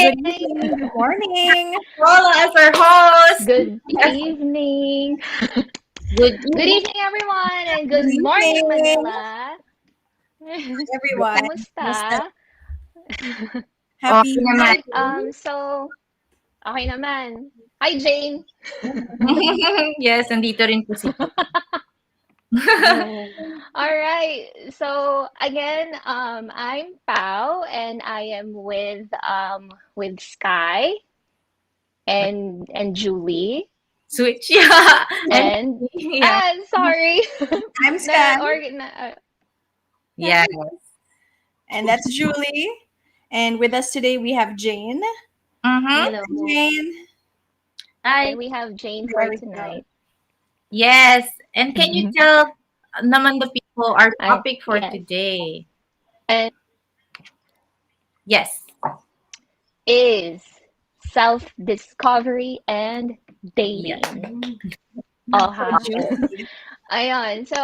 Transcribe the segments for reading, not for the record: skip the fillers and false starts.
Good morning. evening, good morning. Paula as our host. Good evening. Good Good evening. evening, everyone, and Good good morning, evening, Manila. everyone. Basta Kamusta? Okay happy naman. So, okay naman. Hi, Jane. Yes, nandito rin po si All right. So again, I'm Pau, and I am with Sky and Julie Switch. Yeah. And and yeah. sorry, I'm na Sky, organ. Yeah. and that's Julie. And with us today we have Jane. Mm-hmm. Hi, Hello. Jane. And Hi. we have Jane There for we go. tonight. Yes. And can you tell naman the people our I topic for Yes, today? and Yes. is self-discovery and Yeah. dating. So Aha. juicy. Ayan. So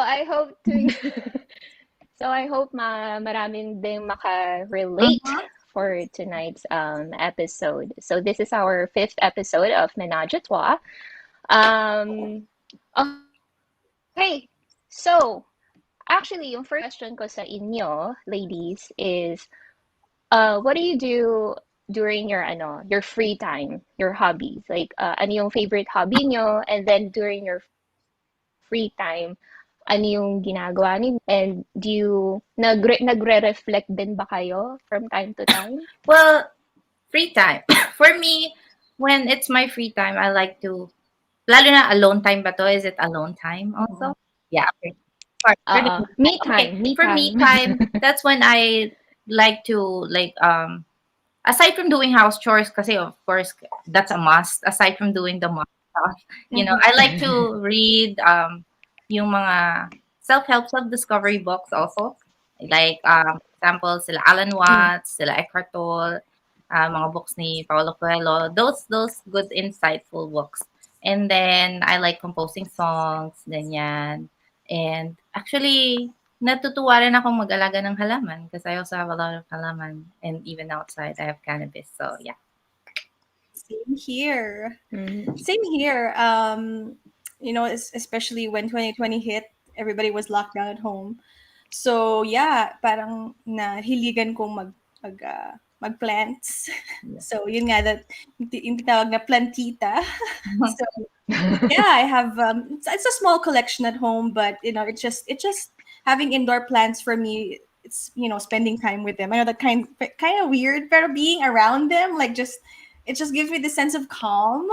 I hope maraming ding maka-relate Mm-hmm. for tonight's episode. So this is our fifth episode of Ménage à Trois. Um, okay. So actually, yung first question ko sa inyo, ladies, is what do you do during your free time, your hobbies? Like ano yung favorite hobby nyo, and then during your free time, ano yung ginagawa ninyo? And do you nagre-reflect din ba kayo from time to time? Well, free time. For me, when it's my free time, I like to, lalo na alone time ba to? Is it alone time also? Yeah. Okay. Me Okay, time, me for me time. time, that's when I like to aside from doing house chores, kasi of course that's a must. Aside from doing the must stuff, I like to read yung mga self-help, self-discovery books also. Like example sila Alan Watts, sila Eckhart Tolle, mga books ni Paulo Coelho. Those good insightful books. And then I like composing songs, ganyan. And actually, natutuwa rin akong mag-alaga ng halaman because I also have a lot of halaman and even outside I have cannabis. So yeah. Same here. Mhm. Same here. Especially when 2020 hit, everybody was locked down at home. So yeah, parang nahiligan kong mag-plants. So yun nga that yung tinawag na plantita. So yeah, I have it's a small collection at home, but it's just having indoor plants for me. It's spending time with them. I know that kind of weird, but being around them, like just it just gives me the sense of calm.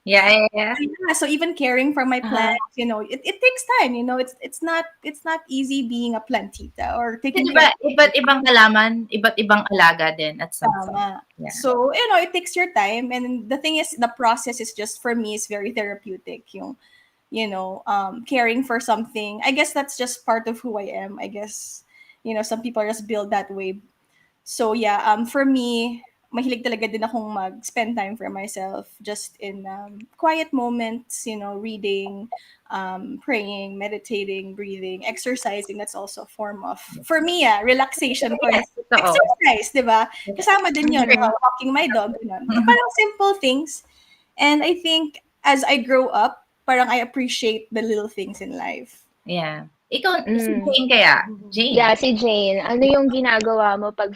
Yeah. Yeah, so even caring for my Uh-huh. plants, it takes time. It's not easy being a plantita or Kasi taking care diba, of iba't ibang halaman, iba't ibang alaga din at some point. tama. Yeah. So, it takes your time. And the thing is, the process is just, for me, is very therapeutic. Caring for something. I guess that's just part of who I am. I guess, some people are just built that way. So, yeah, for me, mahilig talaga din akong mag-spend time for myself just in quiet moments, reading, praying, meditating, breathing, exercising. That's also a form of, for me, relaxation for me. Yes, totoo. Exercise, di ba? Kasama din yun, Mhm. walking my dog, ganun. Parang simple things. And I think as I grow up, parang I appreciate the little things in life. Yeah. Ikaw, si Mm. Jane kaya? Jane. Yeah, si Jane, ano yung ginagawa mo pag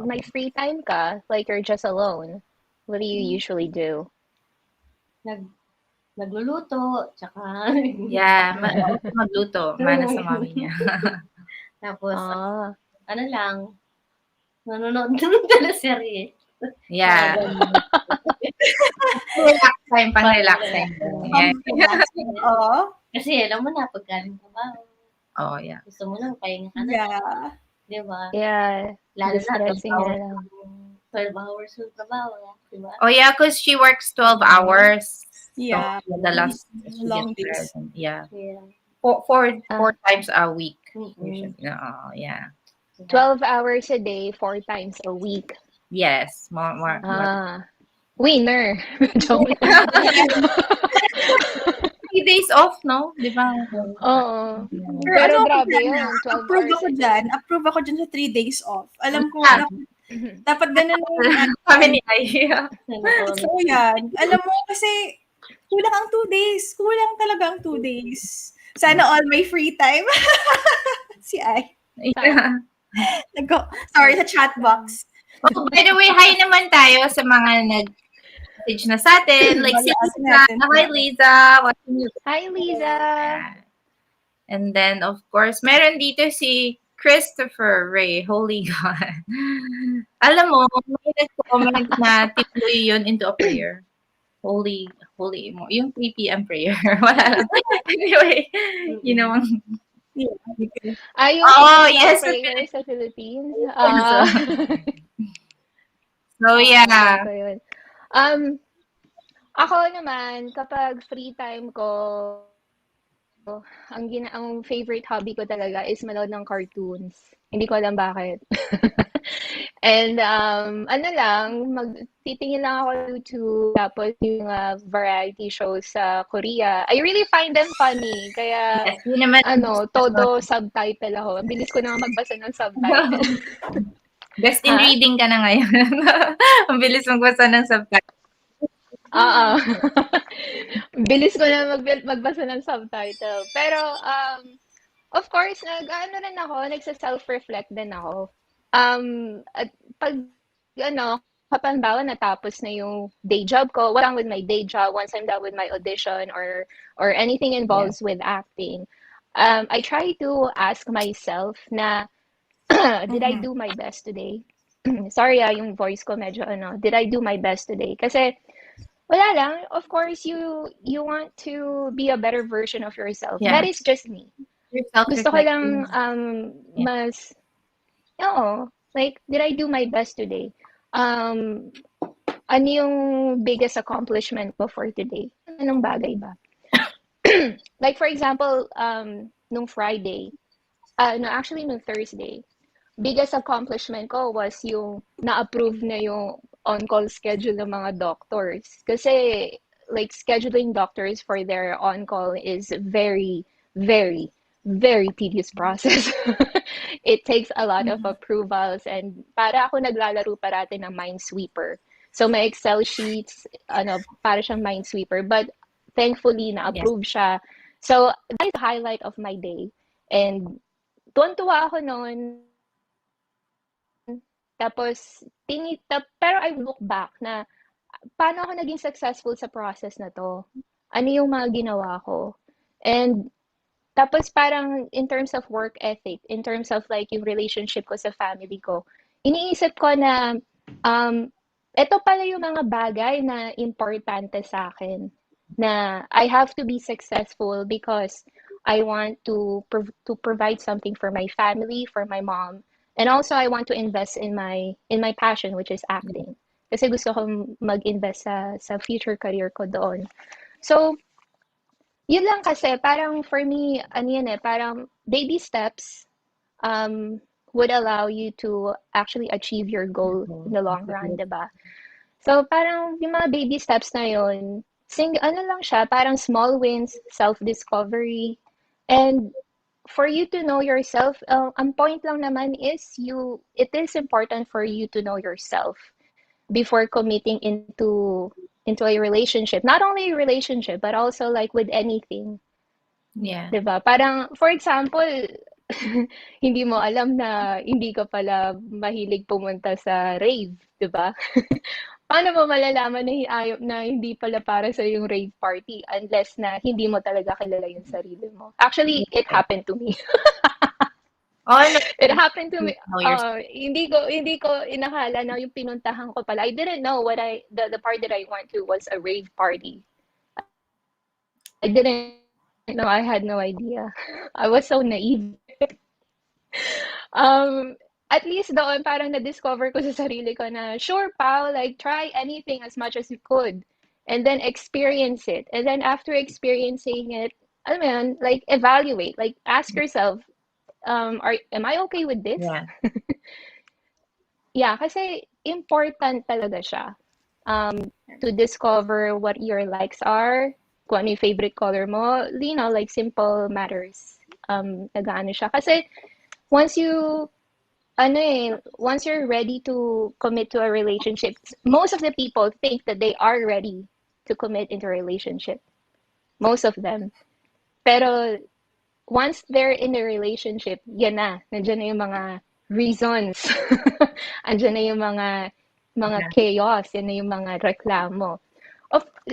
may free time ka, like you're just alone? What do you usually do? Nag nagluluto, tsaka Yeah, magluto. Mana sa mami niya. tapos Ah, ano lang, nanonood ng teleserye. Yeah. Mga ganun. Pang-relax Pang time. Yeah. Relaxing. Oo. Kasi alam mo na paggaling trabaho, Oh, yeah. gusto mo lang pahinga ka na, Yeah. 'di ba? yeah, Lalo na 12 distressing na hours lang. 12 hours yung trabaho, 'di ba? Oh, yeah, because she works 12 hours. Yeah. So, the last, she Long gets days. present. Yeah. Yeah. Four times a week. Mm. Usually. Oh, yeah. 12 hours a day, 4 times a week. Yes. More. Ah, winner. Joke. 3 days off, no? Di ba? Oo. Pero Pero ano ako grabe dyan, yun, 12 approve hours ako a day. dyan. Approve ako dyan sa 3 days off. Alam ko, Yeah. Dapat ganun yung Kami ni Ai. So, yan. Alam mo, kasi kulang ang 2 days. Kulang talaga ang 2 days. Sana all my free time. Si Ai. Yeah. Sorry, sa chat box. Oh, by the way, hi naman tayo sa mga nag-message na sa atin. Like si Mga ate Lisa. natin. Hi, Lisa. Watching you. Hi, Lisa! And then, of course, meron dito si Christopher Ray. Holy God. Alam mo, may nag-comment na tinuloy yun into a prayer. Holy mo. Yung 3 p.m. prayer. Wala lang. Anyway, you know. Yung Oh, Philippine yes. prayer sa Philippines. So, yeah. ko yun. Ako naman, kapag free time ko, ang favorite hobby ko talaga is manood ng cartoons. Hindi ko alam bakit. And ano lang, titingin lang ako sa YouTube, tapos yung variety shows sa Korea. I really find them funny. Kaya Yes, yun naman. todo subtitle ako. Ang bilis ko na magbasa ng subtitle. Best in reading ka na ngayon. Ang bilis magbasa ng subtitle. Oo. Bilis ko na magbasa ng subtitle. Pero, of course, rin ako, nagsa-self-reflect din ako. At pag, kapag bawa natapos na yung day job ko, what I'm with my day job, once I'm done with my audition or anything involves with acting, I try to ask myself na, did I do my best today? Sorry, yung voice ko medyo did I do my best today? Kasi, wala lang. Of course, you want to be a better version of yourself. Yeah. That is just me. Gusto ko lang mas, like, did I do my best today? Ano yung biggest accomplishment ko for today? Anong bagay ba? Like, for example, nung Friday, actually nung Thursday, biggest accomplishment ko was yung na-approve na yung on-call schedule ng mga doctors. Kasi, like, scheduling doctors for their on-call is very, very, very tedious process. It takes a lot of approvals and para ako naglalaro parati ng Minesweeper. So, may Excel sheets, para siyang Minesweeper. But, thankfully, na-approve siya. So, that is the highlight of my day. And, tuwan-tuwa ako noon. Tapos, pero I look back na paano ako naging successful sa process na to? Ano yung mga ginawa ko? And tapos parang in terms of work ethic, in terms of like yung relationship ko sa family ko, iniisip ko na ito pala yung mga bagay na importante sa akin. Na I have to be successful because I want to provide something for my family, for my mom. And also, I want to invest in my passion, which is acting. Kasi gusto kong mag-invest sa future career ko doon. So, yun lang kasi, parang for me, parang baby steps would allow you to actually achieve your goal in the long run, diba? So, parang yung mga baby steps na yun, lang siya, parang small wins, self-discovery, and for you to know yourself, ang point lang naman is it is important for you to know yourself before committing into a relationship. Not only a relationship, but also like with anything. Yeah. Diba? Parang, for example, hindi mo alam na hindi ka pala mahilig pumunta sa rave, diba? Paano mo malalaman na hindi pala para sa yung rave party unless na hindi mo talaga kilala yung sarili mo? Actually, it happened to me. Oh, no. It happened to me. Know Hindi ko inakala na yung pinuntahan ko pala. I didn't know the part that I went to was a rave party. I didn't know. I had no idea. I was so naive. At least doon parang na-discover ko sa sarili ko na, sure, pal, like, try anything as much as you could. And then experience it. And then after experiencing it, alam mo yun, like, evaluate. Like, ask yourself, am I okay with this? Yeah. Yeah, kasi important talaga siya. To discover what your likes are, kung ano yung favorite color mo, like, simple matters. Nagaano siya. Kasi, once you once you're ready to commit to a relationship, most of the people think that they are ready to commit into a relationship. Most of them. Pero once they're in a relationship, yan na. Nandiyan na yung mga reasons. Andiyan na yung mga Yeah. chaos, yan na yung mga reklamo.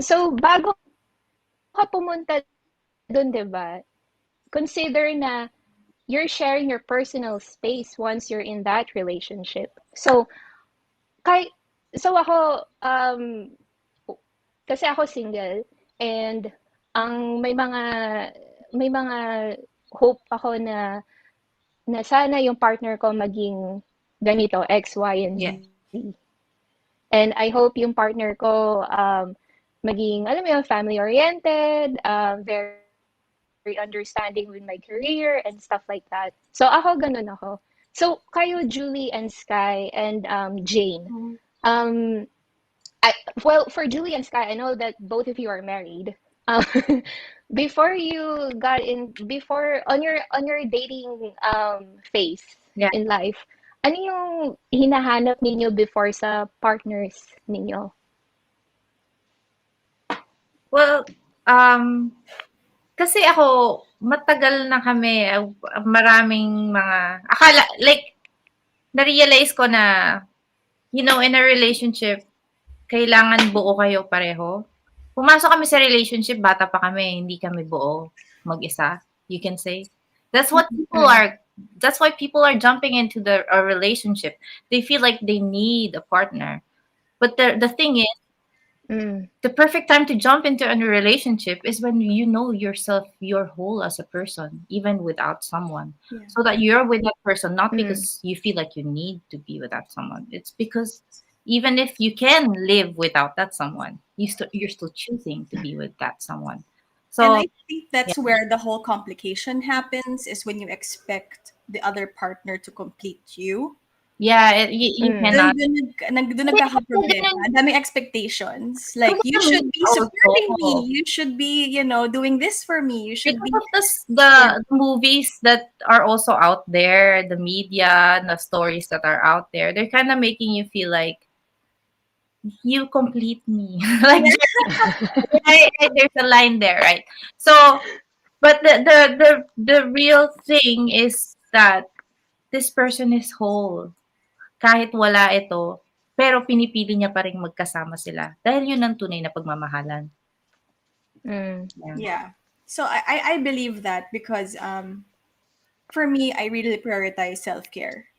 So, bago ka pumunta dun, di ba? Consider na you're sharing your personal space once you're in that relationship. So, kay, so ako, kasi ako single, and ang may mga hope ako na sana yung partner ko maging ganito, X, Y, and Yeah. Z. And I hope yung partner ko maging, alam mo yung family-oriented, very understanding with my career and stuff like that. So ako, ganun ako. So kayo, Julie and Sky and Jane, Mhm. um, well, for Julie and Sky, I know that both of you are married. Um, before on your dating phase Yeah. in life, ano yung hinahanap ninyo before sa partners ninyo? Well, kasi ako, matagal na kami, maraming mga, akala, like, na-realize ko na, in a relationship, kailangan buo kayo pareho. Pumasok kami sa relationship, bata pa kami, hindi kami buo mag-isa, you can say. That's what people Mm, are, that's why people are jumping into a relationship. They feel like they need a partner. But the thing is, mm, the perfect time to jump into a new relationship is when you know yourself, you're whole as a person, even without someone. Yeah. So that you're with that person, not mm, because you feel like you need to be with that someone. It's because even if you can live without that someone, you're still choosing to be with that someone. And So I think that's where the whole complication happens is when you expect the other partner to complete you. yeah, you mm, cannot. Dun nagkakaproblema. Ang daming expectations. Like, you Because should be supporting me. You should be, doing this for me. You should be, of yeah. the movies that are also out there, the media, the stories that are out there, they're kind of making you feel like you complete me. Like, there's a line there, right? So, but the real thing is that this person is whole. Kahit wala ito, pero pinipili niya pa rin magkasama sila. Dahil yun ang tunay na pagmamahalan. mm, Yeah. Yeah. So I believe that because for me, I really prioritize self-care.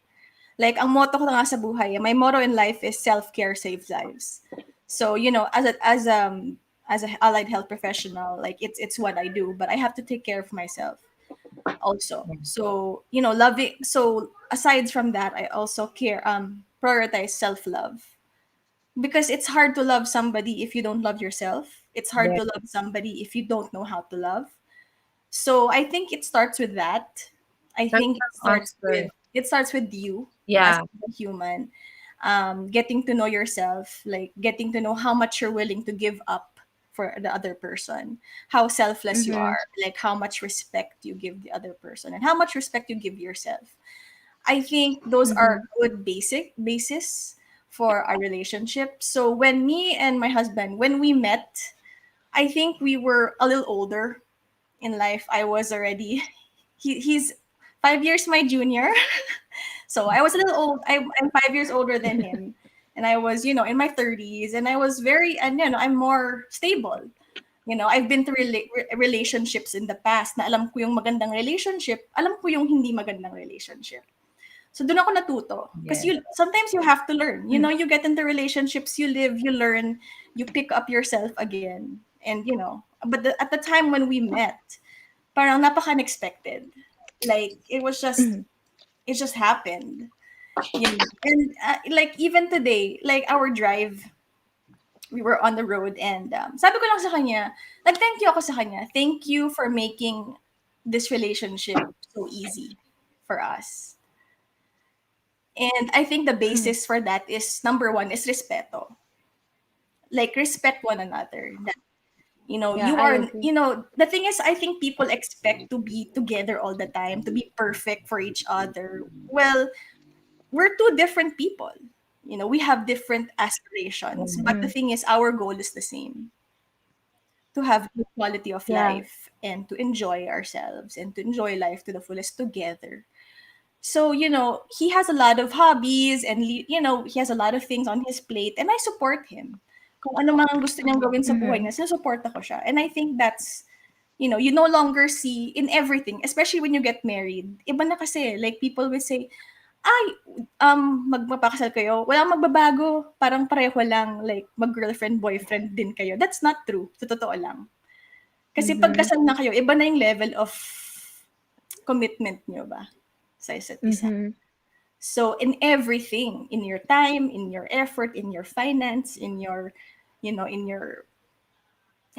Like, ang motto ko na nga sa buhay, my motto in life is self-care saves lives. So, as a allied health professional, like, it's what I do, but I have to take care of myself also. So, loving, so aside from that, I also prioritize self-love, because it's hard to love somebody if you don't love yourself. It's hard Yeah. to love somebody if you don't know how to love. So I think it starts with that. I That's think an answer. it starts with you as Yeah. a human, getting to know yourself, like getting to know how much you're willing to give up for the other person, how selfless you mhm, are, like how much respect you give the other person, and how much respect you give yourself. I think those are mhm, good basic basis for a relationship. So when me and my husband, when we met, I think we were a little older in life. I was already he's 5 years my junior. So I was a little old. I'm 5 years older than him. And I was, in my 30s, and I was and I'm more stable. I've been through relationships in the past na alam ko yung magandang relationship, alam ko yung hindi magandang relationship. So doon ako natuto. Because Yeah. sometimes you have to learn. mm, You get into relationships, you live, you learn, you pick up yourself again. And but at the time when we met, parang napaka-unexpected. Like, mm, it just happened. And like, even today, like, our drive, we were on the road, and sabi ko lang sa kanya, nag-thank you ako sa kanya. Thank you for making this relationship so easy for us. And I think the mm. basis for that is, number one is respeto. Like, respect one another. That, Yeah, you I are, agree. the thing is, I think people expect to be together all the time, to be perfect for each other. Well, we're two different people. We have different aspirations, but the Mm-hmm. thing is, our goal is the same: to have good quality of Yeah. life and to enjoy ourselves and to enjoy life to the fullest together. So, he has a lot of hobbies and, he has a lot of things on his plate and I support him. Kung ano man ang gusto niyang gawin sa buhay Mm-hmm. niya, sinusupport ako siya. And I think that's, you no longer see in everything, especially when you get married. Iba na kasi, like people will say, ay, magpapakasal kayo, walang magbabago, parang pareho lang, like mag-girlfriend, boyfriend din kayo. That's not true, sa totoo lang. Kasi Mm-hmm. pagkasal na kayo, iba na yung level of commitment niyo ba sa isa't isa. Mm-hmm. So in everything, in your time, in your effort, in your finance, in your, in your,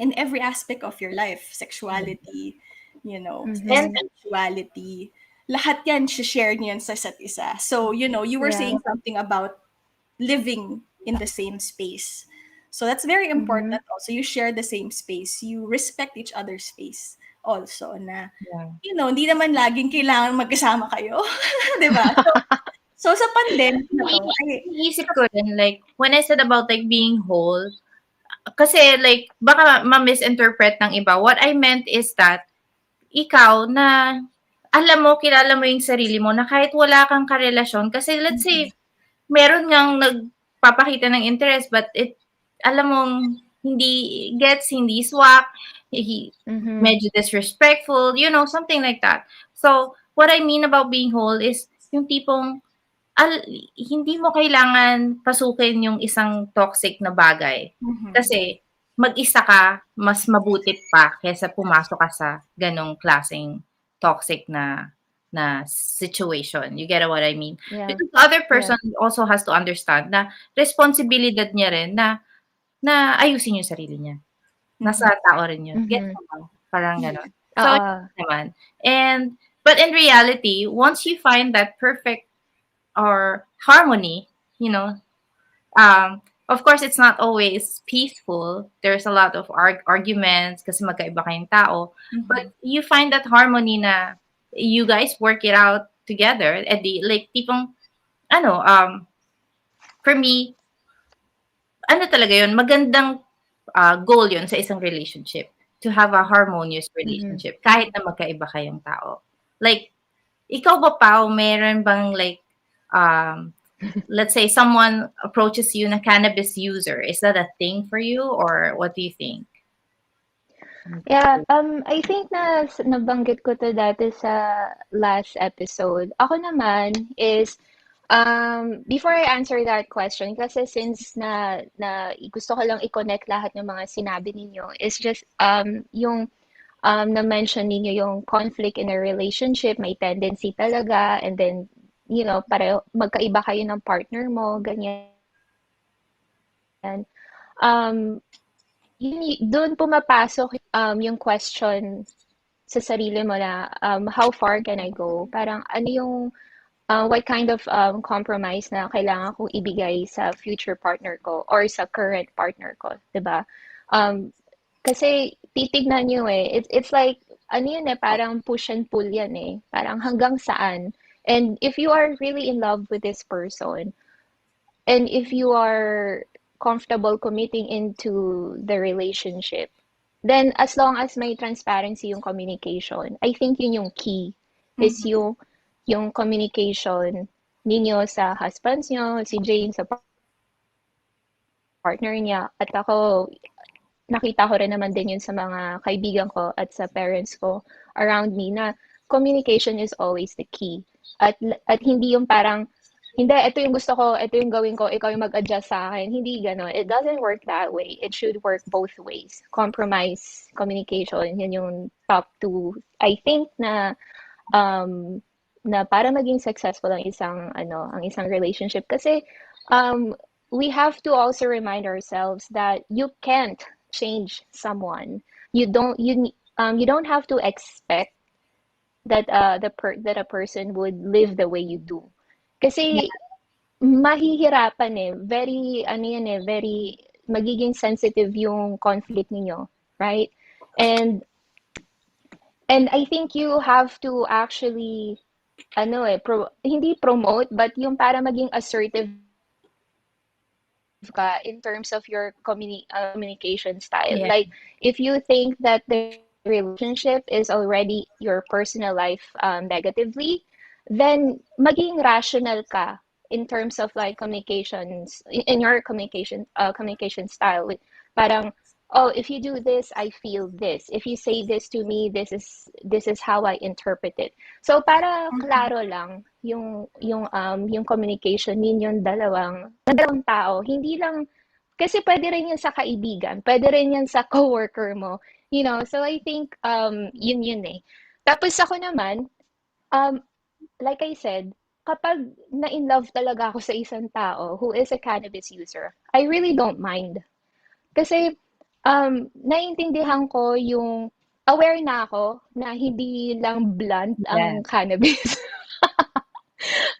in every aspect of your life, sexuality, And Mm-hmm. spirituality, lahat yan, share niyo yan sa isa't isa. So, you were Yeah. saying something about living in the same space. So that's very Mm-hmm. important also. You share the same space. You respect each other's space also na, yeah. hindi naman laging kailangan magkasama kayo. 'Di ba? So sa pandemic na to, Iniisip ko rin, like, when I said about, like, being whole, kasi, like, baka ma-misinterpret ng iba. What I meant is that, ikaw na, alam mo, kilala mo yung sarili mo na kahit wala kang karelasyon, kasi let's say, meron ngang nagpapakita ng interest, but alam mong, hindi gets, hindi swak, Mm-hmm. medyo disrespectful, something like that. So, what I mean about being whole is, yung tipong, hindi mo kailangan pasukin yung isang toxic na bagay. mhm. Kasi mag-isa ka, mas mabuti pa kaysa pumasok ka sa ganong klaseng toxic na situation. You get what I mean? Yeah. Because the other Yeah. person also has to understand na responsibilidad niya rin na ayusin yung sarili niya. Nasa Mhm. tao rin yun. Get Mm-hmm. mo ba? Parang Yeah. ganon. So, Oo. yun naman. But in reality, once you find that perfect or harmony, you know, of course, it's not always peaceful. There's a lot of arguments kasi magkaiba kayong tao. But Mhm. you find that harmony na you guys work it out together. At like, tipong, ano, for me, ano talaga yun, magandang goal yun sa isang relationship. To have a harmonious Mm-hmm. relationship. Kahit na magkaiba kayong tao. Like, ikaw ba, Pao, meron bang like, let's say someone approaches you na cannabis user. Is that a thing for you or what do you think? Yeah, I think na nabanggit ko to dati sa last episode. Ako naman is before I answer that question, kasi since na gusto ko lang i-connect lahat ng mga sinabi ninyo, is just yung na-mention ninyo yung conflict in a relationship, may tendency talaga, and then, pareho, magkaiba kayo ng partner mo, ganyan. Um, doon pumapasok yung question sa sarili mo na how far can I go? Parang ano yung what kind of compromise na kailangan kong ibigay sa future partner ko or sa current partner ko, 'di ba? Um, Kasi titignan niyo it's like ano yun parang push and pull yan Parang hanggang saan. And if you are really in love with this person, and if you are comfortable committing into the relationship, then as long as may transparency yung communication, I think yun yung key is Mhm. yung communication ninyo sa husbands nyo, si Jane sa partner niya, at ako, nakita ko rin naman din yun sa mga kaibigan ko at sa parents ko around me na communication is always the key. At hindi yung parang, hindi, ito yung gusto ko, ito yung gawin ko, ikaw yung mag-adjust sa akin. Hindi gano'n. It doesn't work that way. It should work both ways. Compromise, communication, yun yung top two. I think um, na para maging successful ang isang relationship. Kasi we have to also remind ourselves that you can't change someone. You don't have to expect that that a person would live the way you do. Yeah. Kasi mahihirapan very ano yan very magiging sensitive yung conflict ninyo, right? And and I think you have to actually hindi promote, but yung para maging assertive ka in terms of your communication style. Yeah. Like, if you think that the relationship is already your personal life negatively, then maging rational ka in terms of like communications in your communication style. With parang, oh, if you do this, I feel this. If you say this to me, this is how I interpret it. So para Mhm. klaro lang yung communication ninyong dalawang tao, hindi lang kasi pwede rin yan sa kaibigan, pwede rin yan sa coworker mo, you know. So I think yun eh. Tapos ako naman, um like I said, kapag na-in love talaga ako sa isang tao who is a cannabis user, I really don't mind. Kasi naiintindihan ko yung aware na ako na hindi lang blunt Yeah. ang cannabis.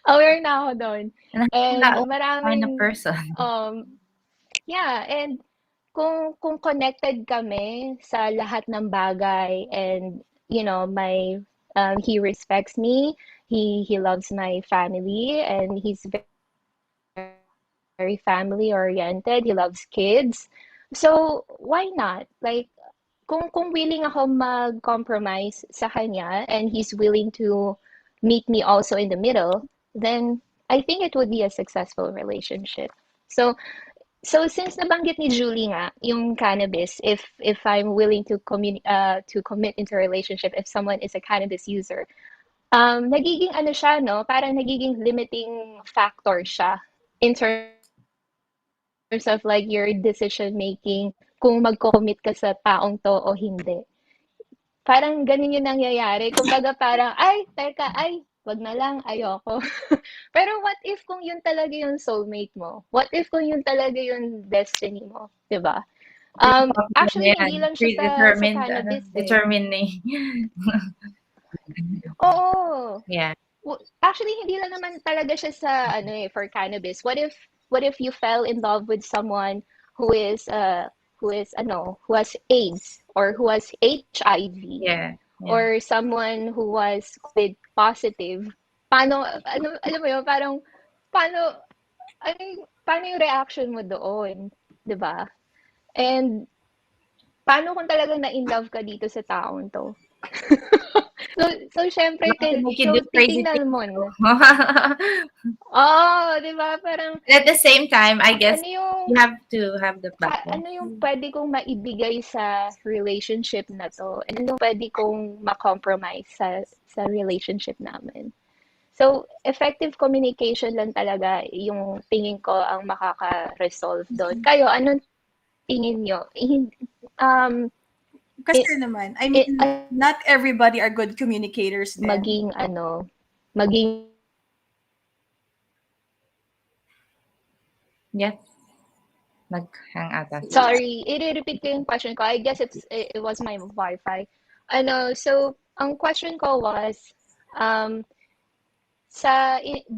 Aware na ako doon. And And what kind of maraming, person? yeah, and kung connected kami sa lahat ng bagay and, you know, he respects me, he loves my family, and he's very family oriented, he loves kids. So, why not? Like, kung willing ako mag-compromise sa kanya and he's willing to meet me also in the middle, then I think it would be a successful relationship. So, so since nabanggit ni Julie nga, yung cannabis, if I'm willing to commit into a relationship if someone is a cannabis user, nagiging ano siya, no? Parang nagiging limiting factor siya in terms of like your decision making kung magko-commit ka sa taong to o hindi. Parang ganun yung nangyayari. Kumbaga parang, ay, teka, ay, wag na lang, ayoko. Pero what if kung yun talaga yung soulmate mo? What if kung yun talaga yung destiny mo? 'Di ba? Actually, Yan. hindi lang siya sa Predetermined, cannabis eh. determined na Oo. Yeah. Actually, hindi lang naman talaga siya sa ano eh, for cannabis. What if you fell in love with someone who is who has AIDS or who has HIV Yeah. Yeah. or someone who was COVID positive? Paano ano alam mo yun, parang paano paano yung reaction mo doon, 'di ba? And paano kung talagang na-in love ka dito sa taong 'to? So syempre Not to make you so do crazy titingnan things. mo na. Oo, 'di ba? Parang At the same time, I guess ano yung you have to have the platform. ano yung pwede kong maibigay sa relationship na 'to? And ano yung pwede kong ma-compromise sa relationship namin? So, effective communication lang talaga yung tingin ko ang makaka-resolve doon. Kayo, anong tingin nyo? Kasi It, naman, I it, mean, not everybody are good communicators din. maging maging Yes. Nag-hang ata. sorry, i-repeat ko yung question ko. I guess it was my Wi-Fi. Ano, so ang question ko was um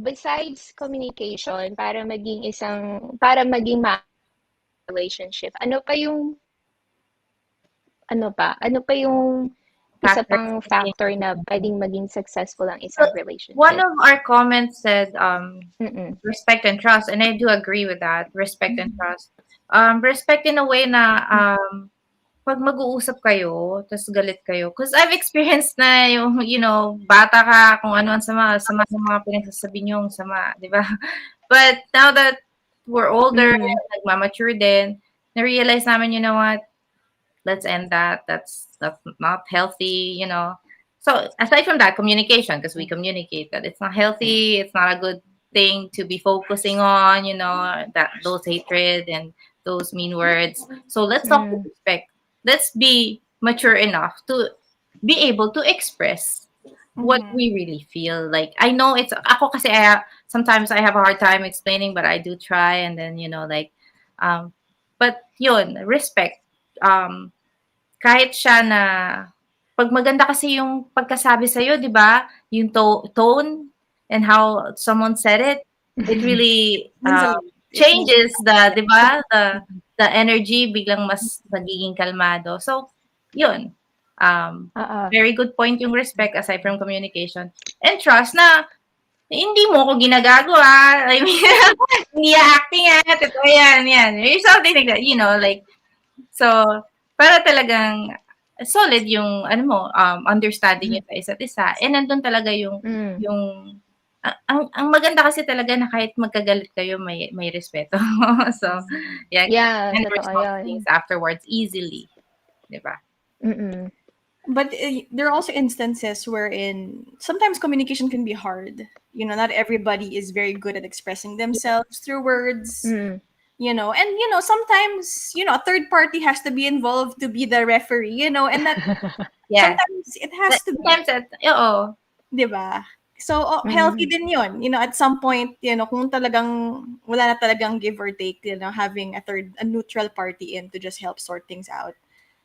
besides communication para maging relationship. Ano pa yung isa Factors. pang factor na pwedeng maging successful ang So, isang one relationship? of our comments said Mm-mm. respect and trust, and I do agree with that. Respect and trust. Respect in a way na pag mag-uusap kayo, tas galit kayo. Because I've experienced na yung, bata ka, kung ano ang sama ng mga pinagsasabi niyong sama, di ba? But now that we're older, Mm. nagmamature din, na-realize namin, you know what, let's end that. That's not healthy. So aside from that, communication, because we communicate that it's not healthy, it's not a good thing to be focusing on, that those hatred and those mean words. So let's talk with Mm. respect. Let's be mature enough to be able to express what Mhm. we really feel. Like I know it's ako kasi sometimes I have a hard time explaining, but I do try, and then but yun, respect. Um, Kahit siya na 'pag maganda kasi yung pagkasabi sa'yo, 'di ba? Yung tone and how someone said it, it really, Means a lot. It means a changes lot. the 'di ba, the energy biglang mas nagiging kalmado. So, yun. Oo. Very good point yung respect aside from communication. And trust na hindi mo ako ginagagawa. I mean, hindi acting totoo yan. Something like that, like, so, para talagang solid yung, understanding yun sa isa't isa. And nandun talaga yung, ang maganda kasi talaga na kahit magkagalit kayo, may respeto. So, yeah, Yeah, and totoo resolve yun. things afterwards easily. Diba? Mm-mm. But there are also instances wherein sometimes communication can be hard. Not everybody is very good at expressing themselves through words. Mm. And sometimes a third party has to be involved to be the referee. And that Yeah. sometimes it has to be, Sometimes, oo. di ba? So healthy din yun. At some point, kung talagang wala na talagang give or take, having a neutral party in to just help sort things out.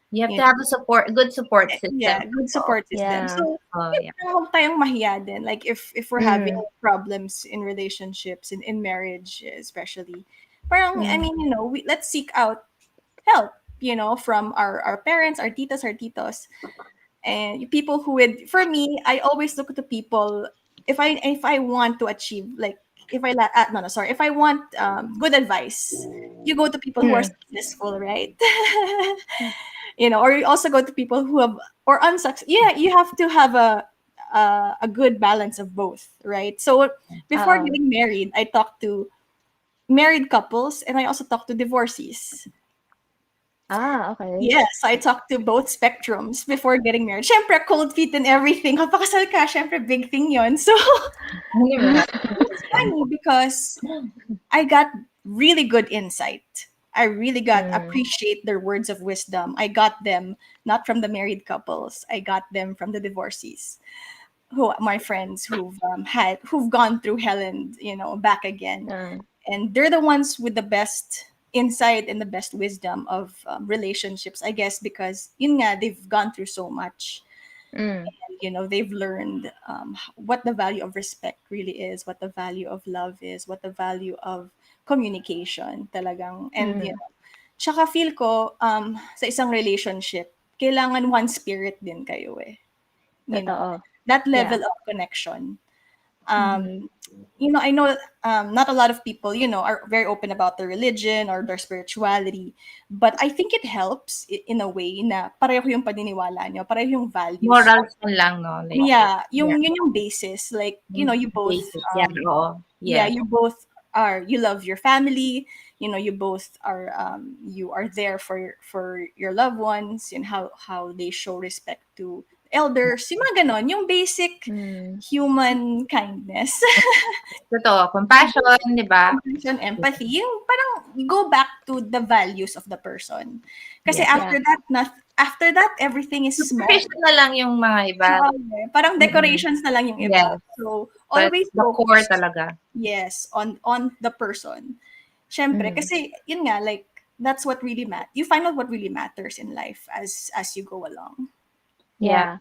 You have to have a good support system. Yeah, good support system. Yeah. So, Yeah. huwag tayong mahiya din. Like, if we're having Mm. problems in relationships, in marriage especially, parang, I mean, let's seek out help, from our parents, our titas, our titos, and people who would, for me, I always look to people, if I want to achieve, like, if I want good advice, you go to people who are Mm. successful, right? Or you also go to people who have, or unsuccessful. Yeah, you have to have a good balance of both, right? So before Oo. getting married, I talked to married couples and I also talked to divorcees. Okay. Yes, I talked to both spectrums before getting married. Syempre, cold feet and everything. Kapag kasal ka, syempre, big thing yon. So, it's funny because I got really good insight. I really got appreciate their words of wisdom. I got them not from the married couples. I got them from the divorcees, who my friends who've gone through hell and back again, and they're the ones with the best insight and the best wisdom of relationships, I guess, because yun nga, they've gone through so much. Mm. They've learned what the value of respect really is, what the value of love is, what the value of communication talagang. And tsaka feel ko sa isang relationship, kailangan one spirit din kayo eh. Totoo. That level Yeah. of connection. I know not a lot of people, are very open about their religion or their spirituality, but I think it helps in a way na pareho yung paniniwala nyo, pareho yung values. Morals man lang, no? Like, Yeah, yun yung basis. Like, you both, basic. Oo. you both you love your family, you both are, you are there for your loved ones, and how they show respect to elders, yung mga ganon, yung basic human kindness. Totoo. Compassion, di ba? Compassion, empathy, yung parang go back to the values of the person. Kasi Yeah. after that, everything is small. Superficial na lang yung mga iba. Parang decorations na lang yung iba. Yes. So, But always the core focus, talaga. yes, on the person. Syempre, kasi yun nga, like, that's what really matters. You find out what really matters in life as you go along. Yeah.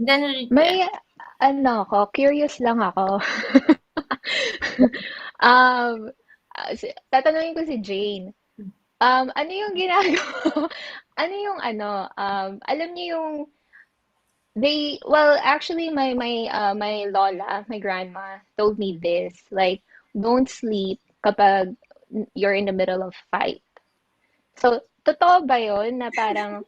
Then, May curious lang ako. Tatanungin ko si Jane. Ano yung ginagawa? Ano yung alam niyo yung actually my lola, my grandma told me this, like, don't sleep kapag you're in the middle of fight. So, totoo ba yun na parang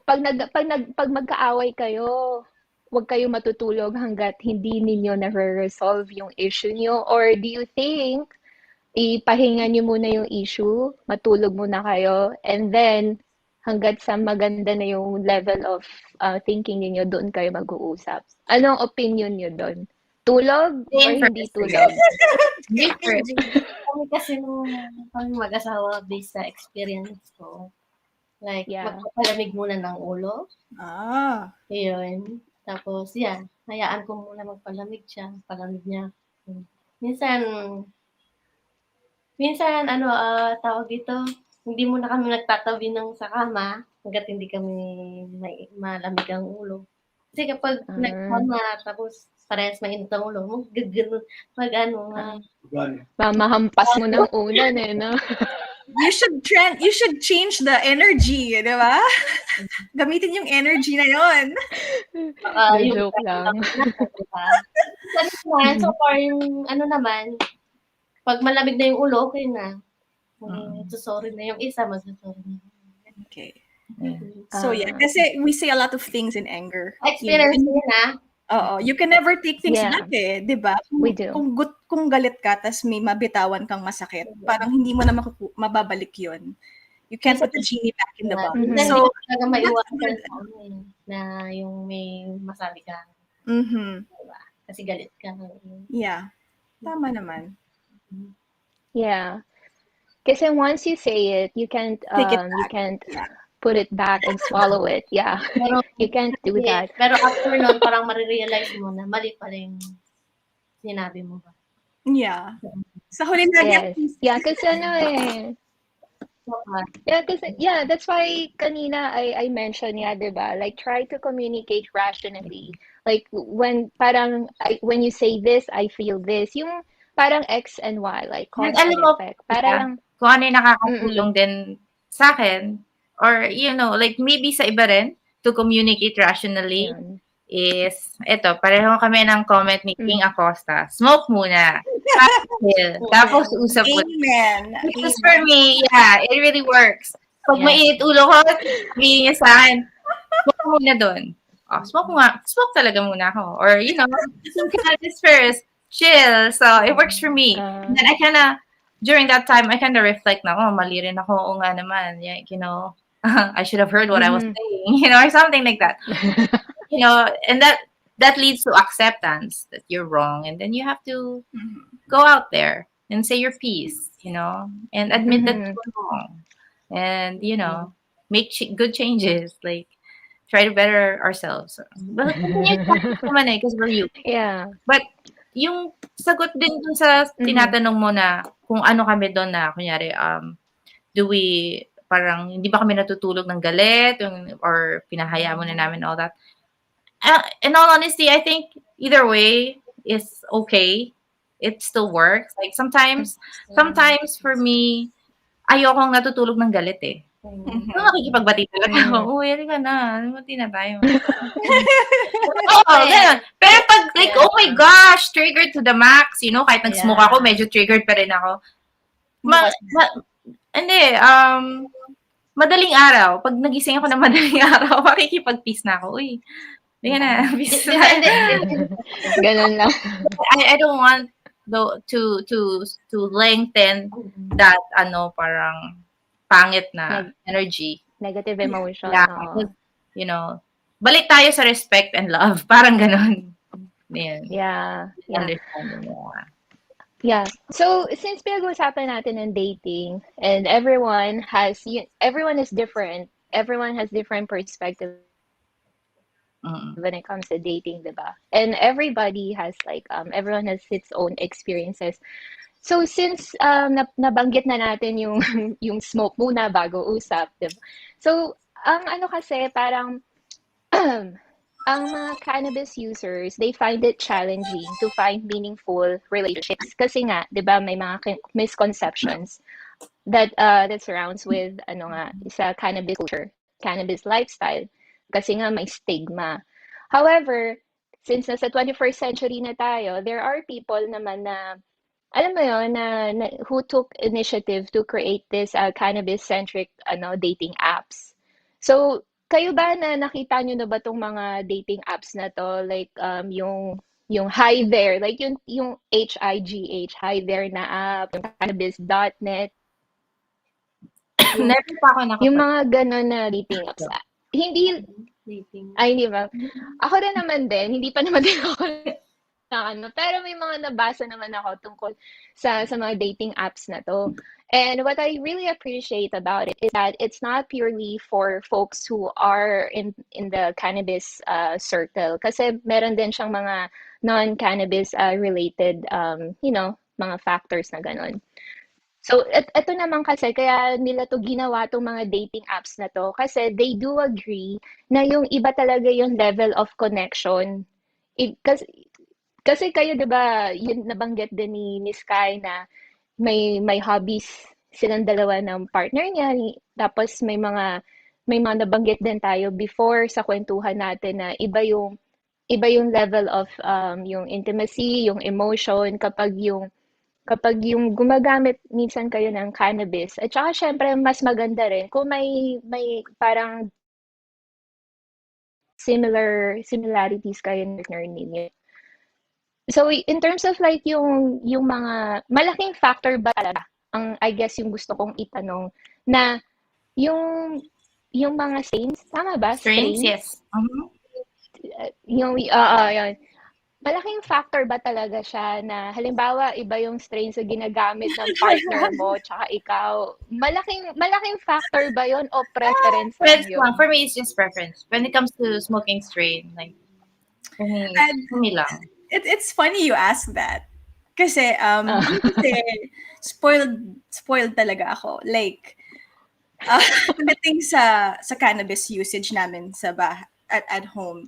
pag magkaaway kayo, huwag kayo matutulog hanggat hindi ninyo na-resolve yung issue nyo? Or do you think ipahinga nyo muna yung issue, matulog muna kayo, and then hanggat sa maganda na yung level of thinking niyo, doon kayo mag-uusap? Anong opinion nyo doon? Tulog or hindi tulog? Different. Kami kasi nung kami mag-asawa based sa experience ko. Like, magpapalamig muna ng ulo. Yun. Tapos, hayaan ko muna magpalamig siya. Palamig niya. Minsan, tawag dito, hindi muna kami nagtatabi ng sa kama hanggat hindi kami malamig ang ulo. Kasi kapag nagkama, tapos parehas mainit ang ulo, Mamahampas mo ng unan no? you should change the energy, di ba? Gamitin yung energy na yon. Yung joke lang. diba? So far, yung ano naman, pag malamig na yung ulo, okay na. Sorry na yung isa, magsasorry na. Okay. So yeah, kasi we say a lot of things in anger. Experience yun, you can never take things back di ba? We do. Kung galit ka, tas may mabitawan kang masakit, parang hindi mo na mababalik yun. You can't put the genie back in the bottle. So, talaga maiwasan na yung may masabi ka. Diba? Kasi galit ka. Yeah. Tama naman. Yeah. Kasi once you say it, you can't put it back and swallow it. Yeah. Pero, you can't do that. Pero after nun, parang marirealize mo na mali pa rin sinabi mo ba. Yeah. Sa huli na Yeah, kasi that's why kanina I mentioned, diba? Like, try to communicate rationally. Like, when you say this, I feel this. Yung parang X and Y, like cause and effect. Parang kung ano yung nakakatulong din sa akin, or, like, maybe sa iba rin, to communicate rationally, is, ito, pareho kami ng comment ni King Acosta. Smoke muna. Tapos, usap mo. Amen. Because for me, it really works. Pag mainit ulo ko, sabihin niya sa akin, smoke muna doon. Smoke talaga muna ako. Or, some cannabis first. Chill. So, it works for me. And then I during that time, I reflect na, mali rin ako. Oo nga naman. I should have heard what I was saying, or something like that. And that leads to acceptance that you're wrong. And then you have to go out there and say your piece, and admit that you're wrong. And, make good changes. Like, try to better ourselves. But because we're you. Yeah. But yung sagot din dun sa tinatanong mo na kung ano kami doon na, kunyari, do we, parang, hindi ba kami natutulog ng galit, or pinahaya mo na namin all that. In all honesty, I think either way is okay. It still works. Like, sometimes for me, ayokong natutulog ng galit eh. Makikipagbati talaga ako. Uy, ka na. Bati na tayo. Ganun. Pero pag, like, oh my gosh, triggered to the max, kahit nag-smoke ako, medyo triggered pa rin ako. Hindi, madaling araw. Pag nagising ako ng madaling araw, makikipag-peace na ako. Uy, hindi ka na. Peace na. Ganun lang. I don't want to lengthen that, parang pangit na energy. Negative emotion. Yeah. Balik tayo sa respect and love. Parang ganun. Yeah. Understanding. Yeah. So, since pinag-usapan natin ng dating, and everyone is different. Everyone has different perspective when it comes to dating, diba? And everybody has everyone has its own experiences. So, since nabanggit na natin yung smoke muna bago usap, diba? So, ang kasi parang ang mga cannabis users, they find it challenging to find meaningful relationships kasi nga, 'di ba, may mga misconceptions that surrounds with sa cannabis culture, cannabis lifestyle kasi nga may stigma. However, since nasa 21st century na tayo, there are people naman na alam mo yun, na who took initiative to create this cannabis-centric dating apps. So, kayo ba na nakita nyo na ba tong mga dating apps na to? Like, yung Hi There, like yung HIGH, Hi There na app, yung cannabis.net. Never pa ako nakapag. Yung mga gano'n na dating apps. Hindi ba? Ako rin naman din, hindi pa naman din ako pero may mga nabasa naman ako tungkol sa mga dating apps na to. And what I really appreciate about it is that it's not purely for folks who are in the cannabis circle. Kasi meron din siyang mga non-cannabis related, mga factors na ganun. So, ito naman kasi, kaya nila to ginawa tong mga dating apps na to kasi they do agree na yung iba talaga yung level of connection. Kasi kayo, 'di ba, yun nabanggit din ni Sky na may hobbies silang dalawa ng partner niya. Tapos may mga nabanggit din tayo before sa kwentuhan natin na iba yung level of yung intimacy, yung emotion kapag yung gumagamit minsan kayo ng cannabis. At saka syempre mas maganda rin kung may parang similarities kayo ng partner ninyo. So in terms of like yung mga malaking factor ba talaga ang I guess yung gusto kong itanong na yung yung mga strains, tama ba? Strains, Strains? yes. Yung yun. Malaking factor ba talaga siya na halimbawa iba yung strains na ginagamit ng partner mo tsaka ikaw? Malaking factor ba yon o preference lang Preference yun? lang. For me, it's just preference. When it comes to smoking strain, like, for me lang. It's funny you ask that. Kasi, kasi spoiled talaga ako. Like, pagdating sa cannabis usage namin at home,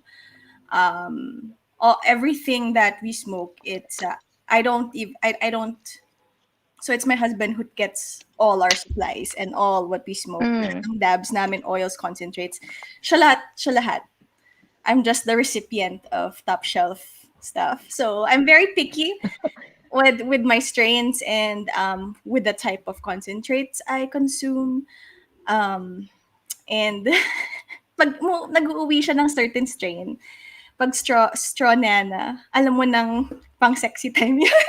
everything that we smoke, it's I don't. So it's my husband who gets all our supplies and all what we smoke. Lahat ng dabs namin, oils, concentrates. Siya lahat. I'm just the recipient of top shelf stuff. So I'm very picky with my strains and with the type of concentrates I consume. And pag nag-uuwi siya ng certain strain, pag straw na, alam mo nang pang sexy time yun.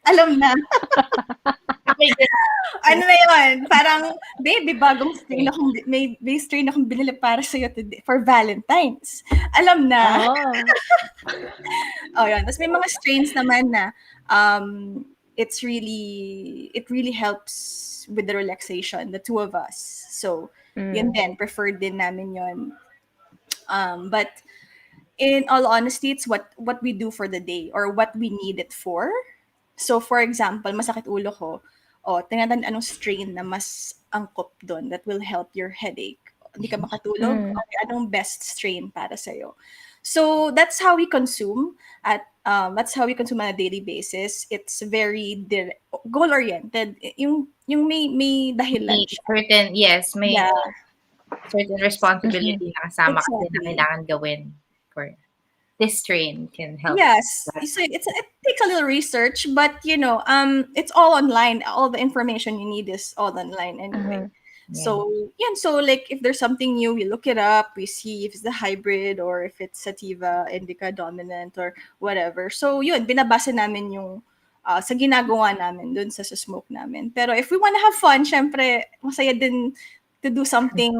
Alam na. Ano na yun? Parang, baby, bagong strain akong, may strain akong binili para sa'yo today, for Valentine's. Alam na. Yun. Tapos may mga strains naman na it really helps with the relaxation, the two of us. So, yun din, preferred din namin yun. But in all honesty, it's what we do for the day or what we need it for. So, for example, masakit ulo ko. Tingnan anong strain na mas angkop doon that will help your headache. Hindi ka makatulog? Okay, anong best strain para sa'yo? So, that's how we consume that's how we consume on a daily basis. It's very goal-oriented. Yung may dahilan siya. May certain responsibility na kasama kasi na kailangan gawin for this strain can help. Yes, so it takes a little research, but it's all online. All the information you need is all online anyway. So like if there's something new, we look it up, we see if it's the hybrid or if it's sativa, indica dominant or whatever. So yun, binabasa namin yung sa ginagawa namin dun sa smoke namin. Pero if we wanna have fun, syempre masaya din to do something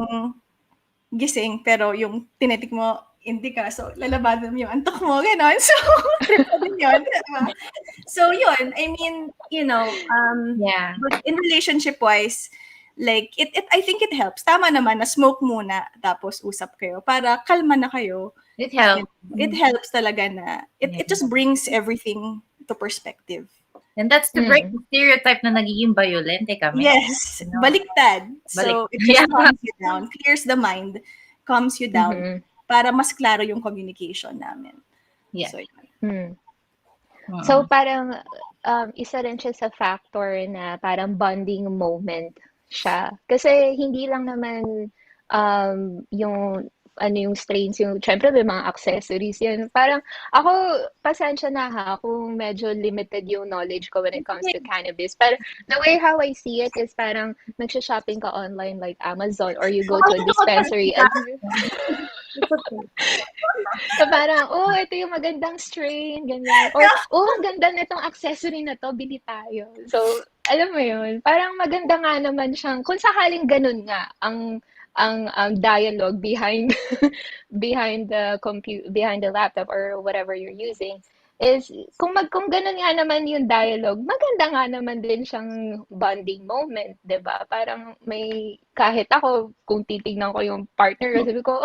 gising, pero yung tinetik mo indica, so lalabanan mo yung antok mo, gano'n. So, trip ko din yun. Diba? So, yun, I mean, but in relationship-wise, like, I think it helps. Tama naman na smoke muna, tapos usap kayo, para kalma na kayo. It helps. It helps talaga na, it just brings everything to perspective. And that's to break the stereotype na nagiging violente kami. Yes, baliktad. So, it just calms you down, clears the mind, calms you down, para mas klaro yung communication namin. Yeah. So parang isa rin siya sa factor na parang bonding moment siya. Kasi hindi lang naman yung yung strains, yung syempre may mga accessories yan. Parang ako, pasensya na ha, kung medyo limited yung knowledge ko when it comes to cannabis. But the way how I see it is parang nagsha-shopping ka online like Amazon or you go to a dispensary. So parang, ito yung magandang strain, ganyan. Or, ang ganda nitong accessory na to, bili tayo. So, alam mo yun, parang maganda nga naman siyang, kung sakaling ganun nga, ang dialogue behind the laptop or whatever you're using is kung ganun nga naman yung dialogue, maganda nga naman din siyang bonding moment, 'di ba? Parang may kahit ako kung titignan ko yung partner ko, sabi ko,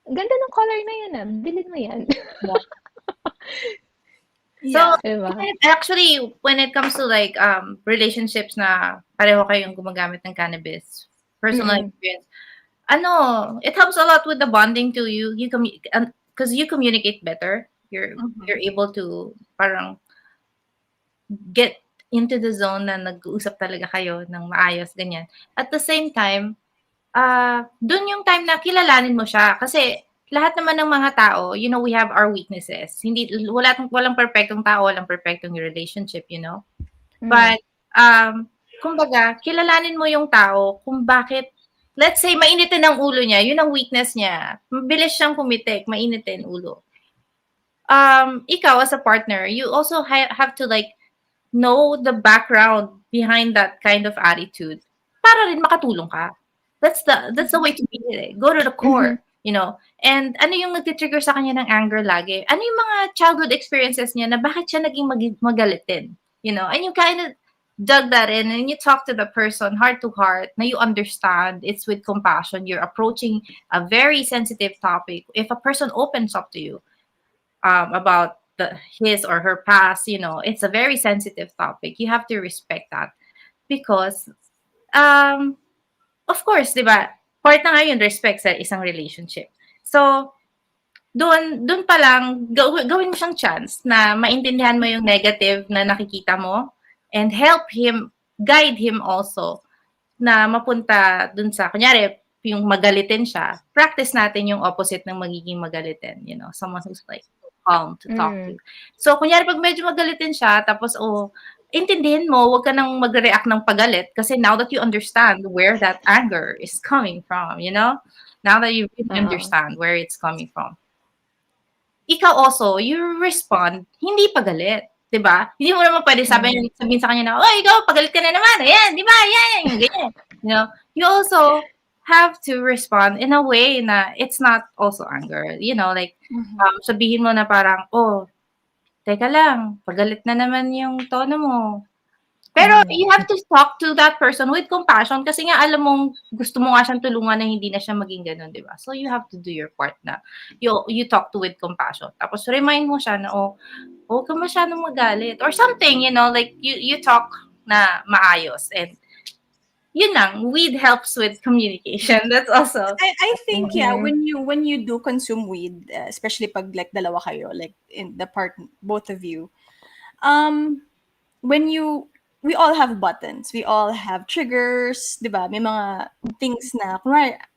ganda ng color na yan, bilhin mo yan. So, actually, when it comes to like relationships na pareho kayong gumagamit ng cannabis, personal experience, it helps a lot with the bonding to you because you communicate better. You're able to parang get into the zone na nag-uusap talaga kayo ng maayos, ganyan. At the same time, dun yung time na kilalanin mo siya. Kasi lahat naman ng mga tao, we have our weaknesses. Walang perfectong tao, walang perfectong relationship, But, kumbaga, kilalanin mo yung tao kung bakit, let's say, mainitin ang ulo niya, yun ang weakness niya. Mabilis siyang pumitik, mainitin ulo. Ikaw as a partner, you also have to like know the background behind that kind of attitude para rin makatulong ka. That's the way to be it. Go to the core, And ano yung nagti-trigger sa kanya ng anger lagi? Ano yung mga childhood experiences niya na bakit siya naging magalitin? And you kind of dug that in and you talk to the person heart to heart na you understand. It's with compassion. You're approaching a very sensitive topic. If a person opens up to you, about his or her past, it's a very sensitive topic. You have to respect that because, of course, di ba, part na nga yun, respect sa isang relationship. So, doon pa lang, gawin mo siyang chance na maintindihan mo yung negative na nakikita mo and help him, guide him also na mapunta dun sa, kunyari, yung magalitin siya, practice natin yung opposite ng magiging magalitin, someone who's like calm to talk to. So, kunyari, pag medyo magalitin siya, tapos, intindihin mo, huwag ka nang mag-react ng pagalit kasi now that you understand where that anger is coming from, now that you really understand where it's coming from, ikaw also, you respond, hindi pagalit. Diba? Hindi mo naman pwede sabihin sa kanya na, ikaw, pagalit ka na naman. Ayan, di ba? Ayan, ganyan. You also have to respond in a way na it's not also anger. Like, sabihin mo na parang, teka lang, pagalit na naman yung tono mo. Pero you have to talk to that person with compassion kasi nga alam mong gusto mo nga siyang tulungan na hindi na siya maging ganun, di ba? So you have to do your part na you talk to with compassion. Tapos remind mo siya na, huwag ka masyadong magalit or something, like you talk na maayos and yun lang, weed helps with communication. That's also. I think when you do consume weed, especially pag like dalawa kayo, like in the part both of you, we all have buttons, we all have triggers, di ba? May mga things na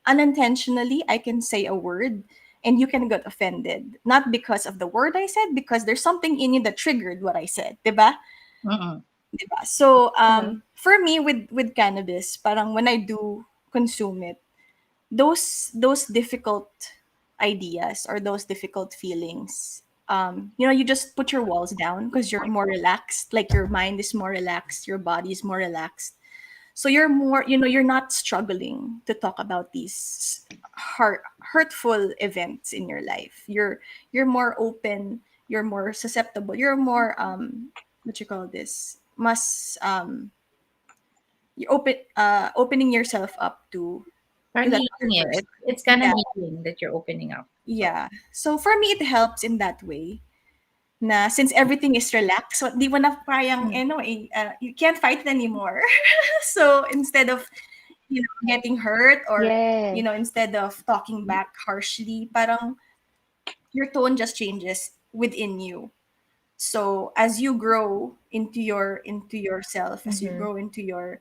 unintentionally I can say a word and you can get offended, not because of the word I said, because there's something in you that triggered what I said, di ba? Diba? So, for me with cannabis, parang when I do consume it, those difficult ideas or those difficult feelings, you just put your walls down because you're more relaxed. Like your mind is more relaxed, your body is more relaxed. So you're more, you're not struggling to talk about these hurtful events in your life. You're more open, you're more susceptible, you're more what you call this? Mas you opening yourself up to that other person. It's kind of healing that you're opening up. Yeah. So for me, it helps in that way. Na since everything is relaxed, so di mo na parang, you can't fight it anymore. So instead of, getting hurt or, instead of talking back harshly, parang your tone just changes within you. So as you grow into yourself, as you grow into your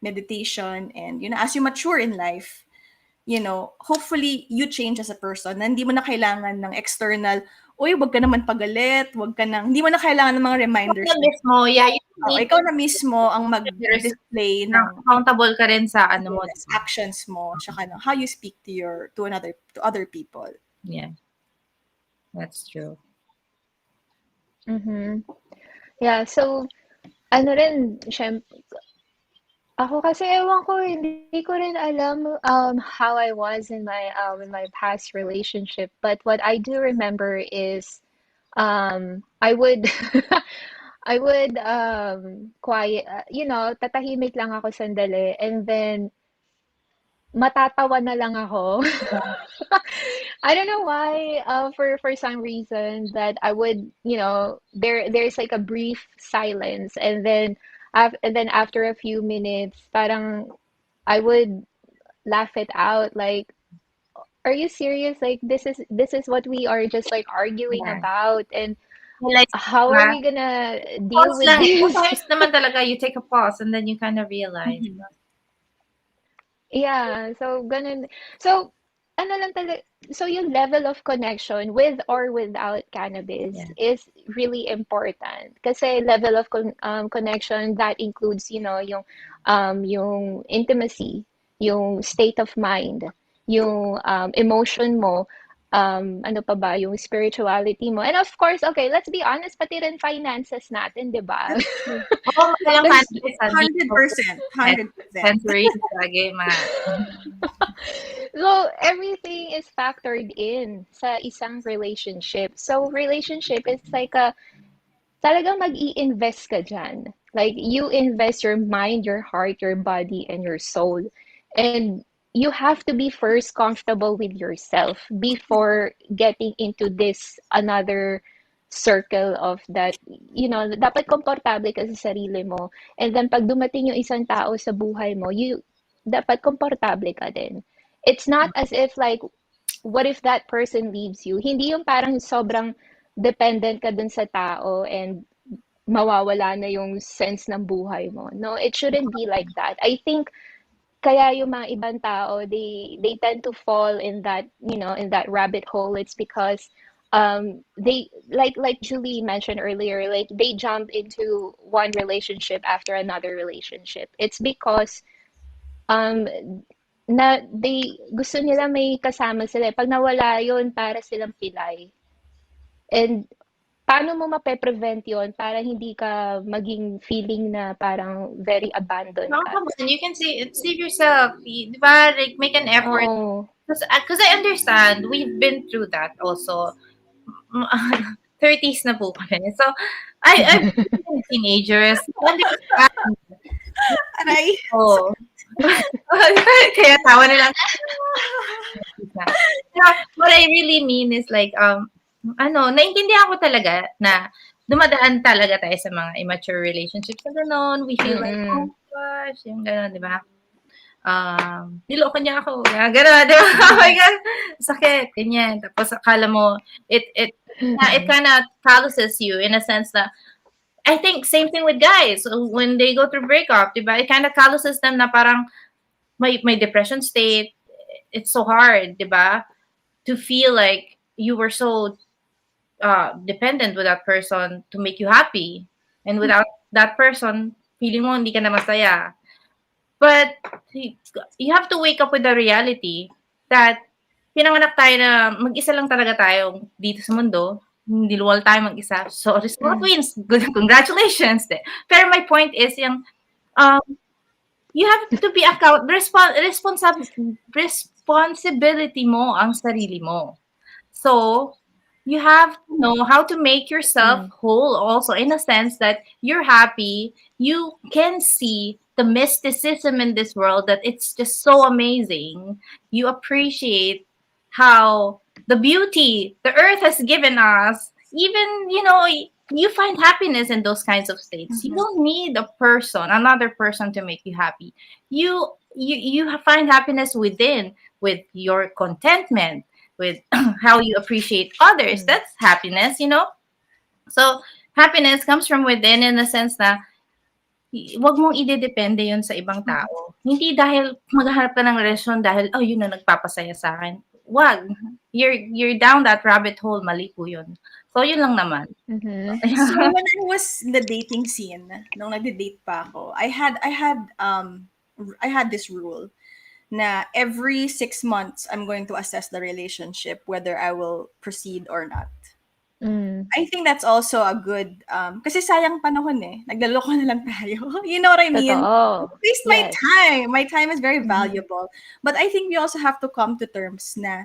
meditation, and as you mature in life, hopefully you change as a person. Na hindi mo na kailangan ng external, wag ka naman pagalit, hindi mo na kailangan ng mga reminders. Ikaw na mismo ang mag-display ng accountable ka rin sa mo, actions mo, tsaka how you speak to other people. Yeah. That's true. Yeah, so ano rin, syempre, ako kasi ewan ko, hindi ko rin alam how I was in my past relationship, but what I do remember is I would I would quiet, tatahimik lang ako sandali and then matatawa na lang ako. I don't know why, for some reason that I would, there's like a brief silence and then after a few minutes, parang I would laugh it out like, are you serious? Like this is what we are just like arguing about, and realize how are na, we gonna deal pause with lang. this? Sometimes naman talaga, you take a pause and then you kind of realize. Mhm. Yeah, so ganun. So, ano lang talaga, so yung level of connection with or without cannabis Yeah. is really important. Kasi level of connection that includes, yung intimacy, yung state of mind, yung emotion mo, ano pa ba, yung spirituality mo. And of course, okay, let's be honest, pati rin finances natin, di ba? That's true. Oo, walang There's cannabis sa dito. 100%. 100%. Sensory lagi, mga. So, everything is factored in sa isang relationship. So, relationship is like talagang mag-i-invest ka dyan. Like, you invest your mind, your heart, your body, and your soul. And you have to be first comfortable with yourself before getting into this another circle of that, dapat komportable ka sa sarili mo. And then, pag dumating yung isang tao sa buhay mo, dapat komportable ka din. It's not as if like, what if that person leaves you? Hindi yung parang sobrang dependent ka dun sa tao and mawawala na yung sense ng buhay mo. No, it shouldn't be like that. I think kaya yung mga ibang tao, they tend to fall in that, in that rabbit hole. It's because they like Julie mentioned earlier, like they jump into one relationship after another relationship. It's because um na gusto nila may kasama sila. Pag nawala yun, para silang pilay. And paano mo mape-prevent yun para hindi ka maging feeling na parang very abandoned No, ka? come on, you can save yourself. Di ba? Like, make an effort. Oo. Because I understand, we've been through that also. 30s na po kami. So, I've been teenagers. I understand. Aray. Oh. Kaya tawa na lang. What I really mean is like, naintindihan ko talaga na dumadaan talaga tayo sa mga immature relationships na gano'n. We feel like, oh Mm-mm. gosh, yung gano'n, di ba? Niloko niya ako. Gano'n, di ba? Oh my God, sakit, ganyan. Tapos akala mo, it kind of calluses you in a sense that, I think same thing with guys. When they go through breakup, di ba? It kind of calluses them na parang may depression state. It's so hard, di ba? To feel like you were so dependent with that person to make you happy. And without that person, feeling mo hindi ka na masaya. But you have to wake up with the reality that pinanganak tayo na mag-isa lang talaga tayo dito sa mundo. Hindi luwal tayo mag-isa. So, mga twins, good, congratulations. Pero my point is, um, you have to be responsibility mo ang sarili mo. So, you have to know how to make yourself whole also, in a sense that you're happy. You can see the mysticism in this world, that it's just so amazing. You appreciate how the beauty the earth has given us. Even, you find happiness in those kinds of states. You don't need another person to make you happy. You find happiness within, with your contentment, with how you appreciate others. That's happiness. So, happiness comes from within, in the sense na wag mong idedepende yun sa ibang tao. Hindi dahil maghahanap ka ng relasyon dahil, oh, yun na nagpapasaya sa akin. Wag. You're down that rabbit hole. Mali po yun. So, yun lang naman. So when I was in the dating scene, nung nagde-date pa ako, I had this rule na every 6 months I'm going to assess the relationship whether I will proceed or not. I think that's also a good kasi sayang panahon eh. Naglaloko na lang tayo. You know what I mean? Totoo. Waste my Yes. time. My time is very valuable. But I think we also have to come to terms na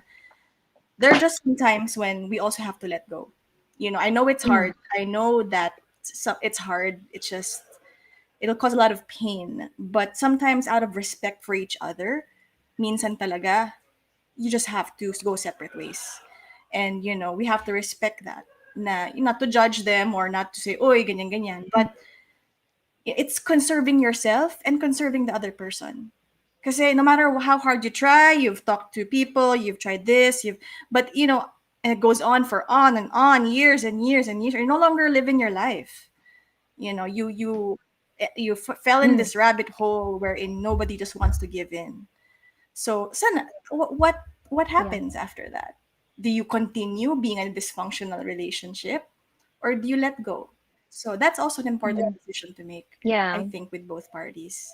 there are just some times when we also have to let go. I know it's hard. I know that it's hard. It'll cause a lot of pain. But sometimes out of respect for each other, minsan talaga, you just have to go separate ways. And, we have to respect that. Not to judge them or not to say, oy, ganyan, ganyan. But it's conserving yourself and conserving the other person. Because no matter how hard you try, you've talked to people, you've tried this, but And it goes on for on and on, years and years and years. You're no longer living your life. You know, you fell in this rabbit hole wherein nobody just wants to give in. So, Sana, what happens after that? Do you continue being in a dysfunctional relationship, or do you let go? So that's also an important decision to make, I Yeah. think, with both parties.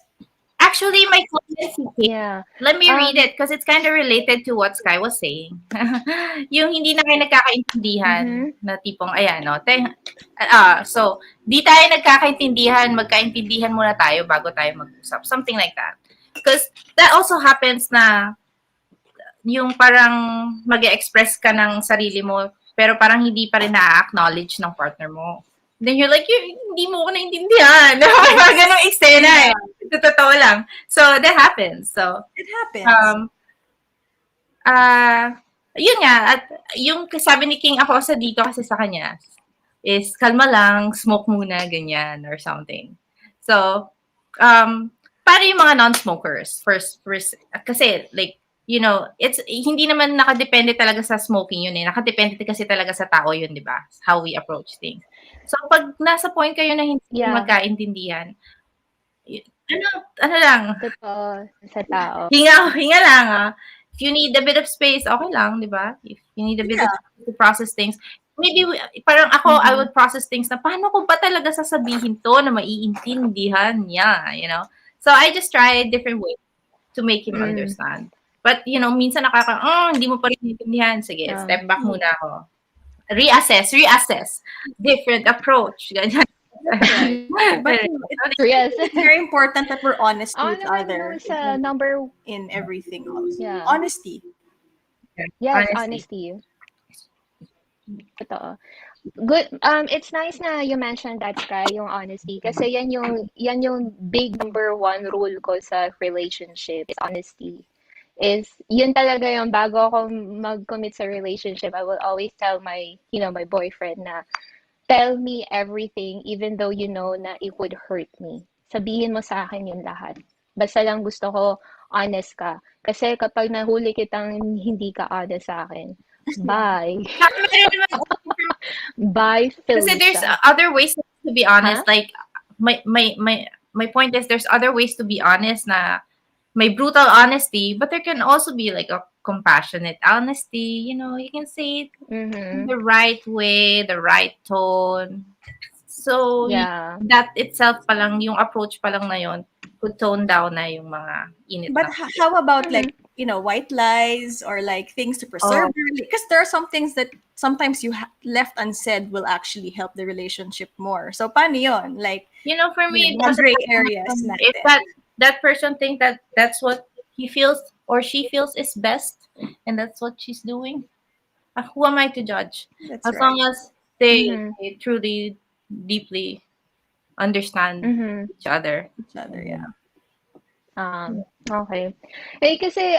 Actually, my comment, Yeah. let me read it because it's kind of related to what Sky was saying. Yung hindi na kayo nagkakaintindihan Mm-hmm. na tipong, ayan, no? So, di tayo nagkakaintindihan, magkaintindihan muna tayo bago tayo mag-usap. Something like that. Because that also happens na yung parang mag-express ka ng sarili mo, pero parang hindi pa rin na-acknowledge ng partner mo. Then you're like, hindi mo ko naintindihan. Parang ganong eksena eh. Totoo lang. So, that happens. So, it happens. Yun nga, at yung sabi ni King ako sa dito kasi sa kanya is kalma lang, smoke muna, ganyan, or something. So, para yung mga non-smokers, first, kasi like, you know, it's hindi naman nakadepende talaga sa smoking yun eh. Nakadepende kasi talaga sa tao yun, di ba? How we approach things. So, pag nasa point kayo na hindi magkaintindihan, ano lang. Totoo, sa tao. Hinga lang. If you need a bit of space, okay lang, di ba? If you need a bit of space to process things, maybe, parang ako, I would process things na, paano ko ba talaga sasabihin to na maiintindihan niya, you know? So, I just try different ways to make him understand. But, you know, minsan hindi mo pa rin intindihan. Sige, step back muna ako. Reassess. Different approach. Ganyan. But it's very important that we're honest to each other in everything else. Yeah. Honesty. Yes, honesty. Totoo. Good. It's nice na you mentioned that, Sky, yung honesty. Kasi yan yung big number one rule ko sa relationship is honesty. Yun talaga yung bago ako mag-commit sa relationship, I will always tell my boyfriend na tell me everything even though you know na it would hurt me. Sabihin mo sa akin yun lahat. Basta lang gusto ko honest ka. Kasi kapag nahuli kitang hindi ka honest sa akin, bye. Bye, Felicia. Kasi there's other ways to be honest. Like, my point is there's other ways to be honest na may brutal honesty, but there can also be like a compassionate honesty. You know, you can say it the right way, the right tone. So, that itself pa lang, yung approach pa lang na yun, could tone down na yung mga init. But how about like, you know, white lies or like things to preserve? Because there are some things that sometimes you left unsaid will actually help the relationship more. So, paano yun? Like, you know, for me, gray areas. If that person think that that's what he feels or she feels is best, and that's what she's doing, who am I to judge? As long as they truly, deeply understand each other. Yeah. Okay. Kasi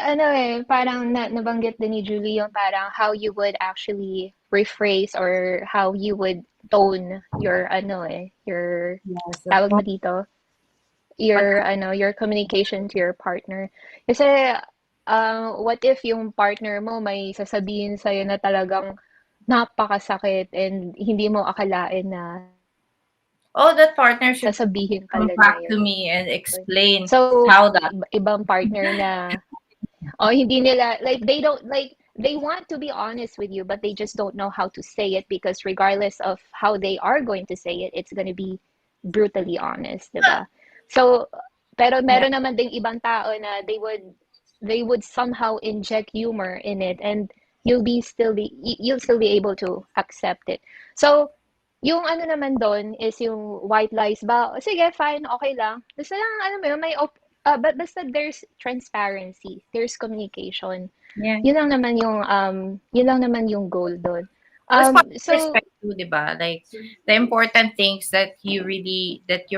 parang nabanggit din ni Julie yung parang how you would actually rephrase or how you would tone your tawag mo dito, your communication to your partner. Kasi what if yung partner mo may sasabihin sa'yo na talagang napakasakit and hindi mo akalain na that partner should sasabihin come back to me and explain how that ibang partner na hindi nila they want to be honest with you but they just don't know how to say it because regardless of how they are going to say it, it's going to be brutally honest, diba? So pero meron naman ding ibang tao na they would somehow inject humor in it and you'll still be able to accept it. So yung naman doon is yung white lies ba, sige, fine, okay lang. Basta lang, but basta there's transparency, there's communication. Yeah. Yun lang naman yung goal doon. So respect too, diba? Like, the important things that your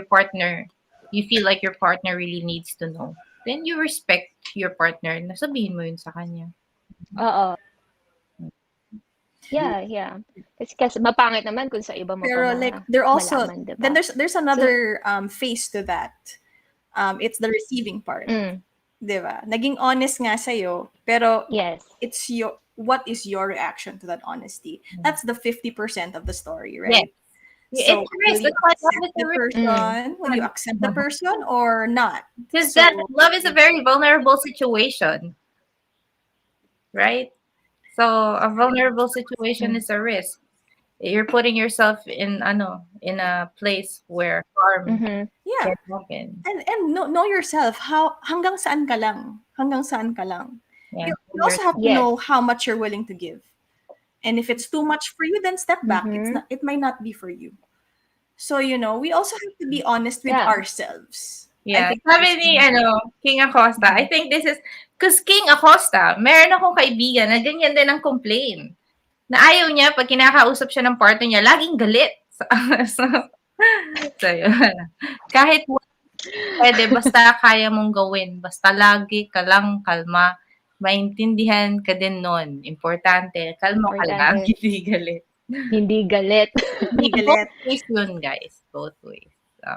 partner, you feel like your partner really needs to know. Then you respect your partner, nasabihin mo yun sa kanya. Oo. Yeah. Kasi mapangit naman kung sa iba mo pero pa like they're also malaman, diba? Then there's another face to that. It's the receiving part. Diba? Naging honest nga sa'yo, pero yes, it's what is your reaction to that honesty? That's the 50% of the story, Yeah. right? So It's will risk. you That's why love accept is the a risk. person? Will you accept the person or not? Because So that love is a very vulnerable situation, right? So a vulnerable situation is a risk. You're putting yourself in a place where harm Mm-hmm. yeah, can happen. and know yourself. How hanggang saan ka lang? Hanggang saan ka lang? Yeah. You also have to Yes. know how much you're willing to give. And if it's too much for you, then step back. Mm-hmm. It might not be for you. So, we also have to be honest with Yeah. ourselves. I Yeah. think Sabi ni King Acosta, I think this is because King Acosta, meron akong kaibigan na ganyan din ang complain. Na ayaw niya pag kinakausap siya ng partner niya, laging galit. So, so yun. Kahit pwede, basta kaya mong gawin. Basta lagi ka lang kalma. Maintindihan ka din nun. Importante, kalma ka lang, Importante. hindi galit. Hindi galit. hindi Both galit. ways yun, guys. Both ways. So,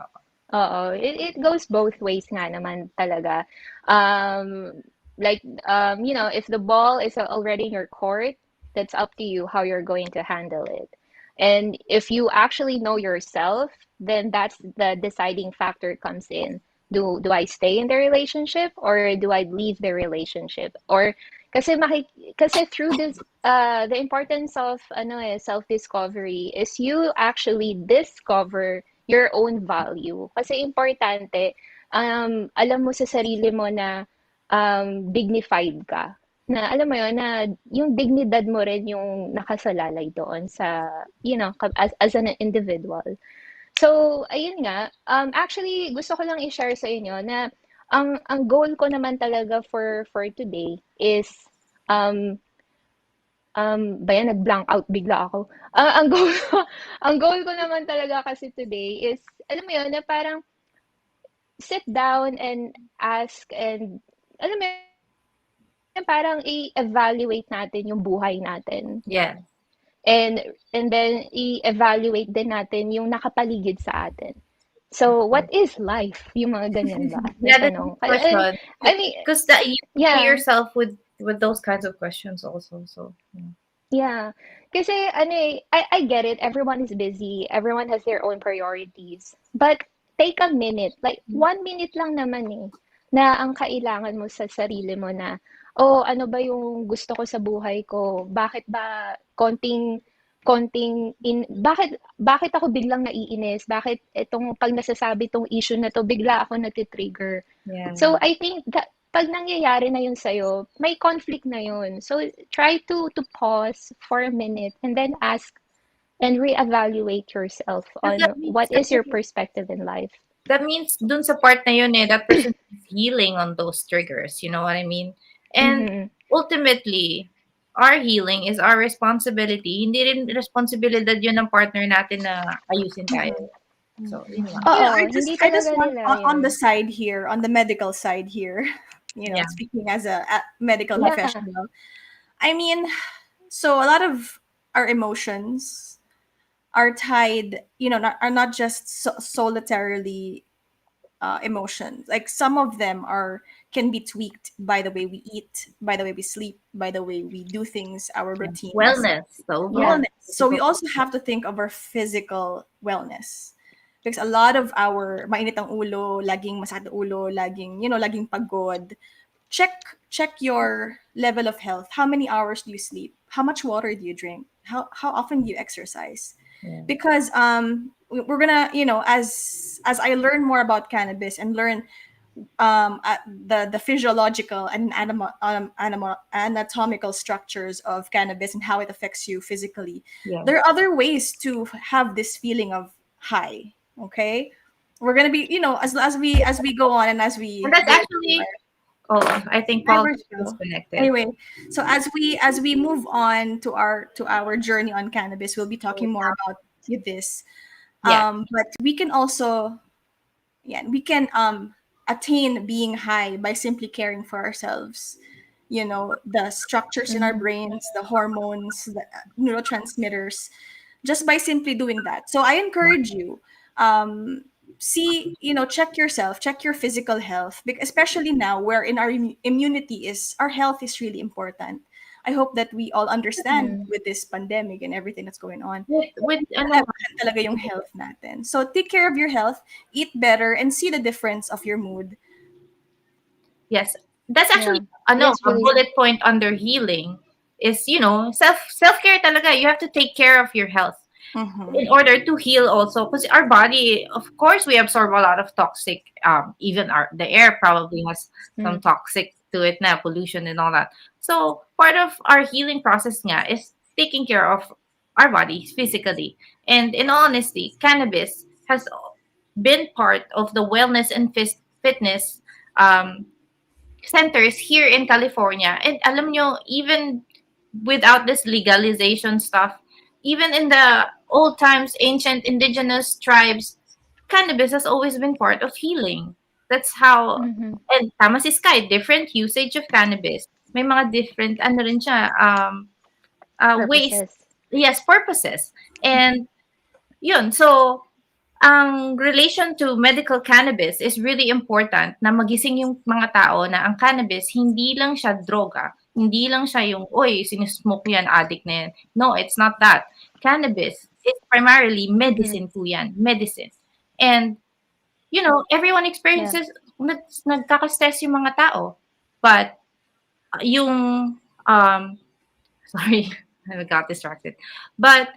Oo, it goes both ways nga naman talaga. Um, if the ball is already in your court, that's up to you how you're going to handle it. And if you actually know yourself, then that's the deciding factor comes in. Do I stay in the relationship or do I leave the relationship? Or kasi through this the importance of self-discovery is you actually discover your own value. Kasi importante, alam mo sa sarili mo na dignified ka. Na alam mo yun, na yung dignidad mo rin yung nakasalalay doon sa, as an individual. So, ayun nga, actually, gusto ko lang i-share sa inyo na ang goal ko naman talaga for today is um, bayan nag-blank out bigla ako. Ang goal ko, ang goal ko naman talaga kasi today is, alam mo yun, na parang sit down and ask and, alam mo yun, parang i-evaluate natin yung buhay natin. yeah. And then i-evaluate din natin yung nakapaligid sa atin. So, what is life? Yung mga ganyan ba? Yeah, Na that's a tanong. good question. I mean, Because you know yeah. yourself with those kinds of questions also. So, yeah. Yeah. Kasi I get it. Everyone is busy. Everyone has their own priorities. But take a minute. Like, 1 minute lang naman na ang kailangan mo sa sarili mo na, oh, ano ba yung gusto ko sa buhay ko? Bakit ba bakit ako biglang naiinis? Bakit pag nasasabi tong issue na to, bigla ako nagtitrigger? Yeah. So, I think that pag nangyayari na yun sa'yo, may conflict na yun. So, try to pause for a minute and then ask and reevaluate yourself on what is your perspective in life. That means dun sa part na yun that person is healing on those triggers. You know what I mean? And ultimately, our healing is our responsibility. Hindi rin responsibilidad yun ng partner natin na ayusin tayo. So, yun lang. I just want on the side here, on the medical side here, speaking as a medical professional. I mean, so a lot of our emotions are tied, are not just solitarily emotions. Like some of them can be tweaked by the way we eat, by the way we sleep, by the way we do things, our routines. Wellness. So we also have to think of our physical wellness. Because a lot of our mainit ang ulo, laging masakit ang ulo, laging pagod. Check your level of health. How many hours do you sleep? How much water do you drink? How often do you exercise? Yeah. Because we're gonna, as I learn more about cannabis and learn the physiological and anatomical structures of cannabis and how it affects you physically, there are other ways to have this feeling of high. Okay, we're gonna be, as we go on and as we. And that's actually. Oh, I think Paul is disconnected. Anyway, so as we move on to our journey on cannabis, we'll be talking more about this. But we can also, we can attain being high by simply caring for ourselves. The structures in our brains, the hormones, the neurotransmitters, just by simply doing that. So I encourage you, check yourself, check your physical health, especially now where in our immunity our health is really important. I hope that we all understand Mm. with this pandemic and everything that's going on. With Talaga yung health natin. So take care of your health, eat better, and see the difference of your mood. Yes, that's actually Yes, a really. bullet point under healing is, self-care talaga. You have to take care of your health in order to heal also, because our body, of course, we absorb a lot of toxic, even the air probably has some toxic to it na, pollution and all that. So part of our healing process nga is taking care of our bodies physically. And in all honesty, cannabis has been part of the wellness and fitness um, centers here in California. And alam nyo, even without this legalization stuff, even in the old times, ancient indigenous tribes, cannabis has always been part of healing. That's how, and tama si Sky, different usage of cannabis. May mga different, ano rin siya, ways, Purposes. yes, purposes. And yun, so, ang relation to medical cannabis is really important na magising yung mga tao na ang cannabis, hindi lang siya droga. Hindi lang siya yung, oy, sinusmoke yan, addict na yan. No, it's not that. Cannabis is primarily medicine po yan. Medicine. And, everyone experiences, nagkaka-stress yung mga tao. But, yung, sorry, I got distracted. But,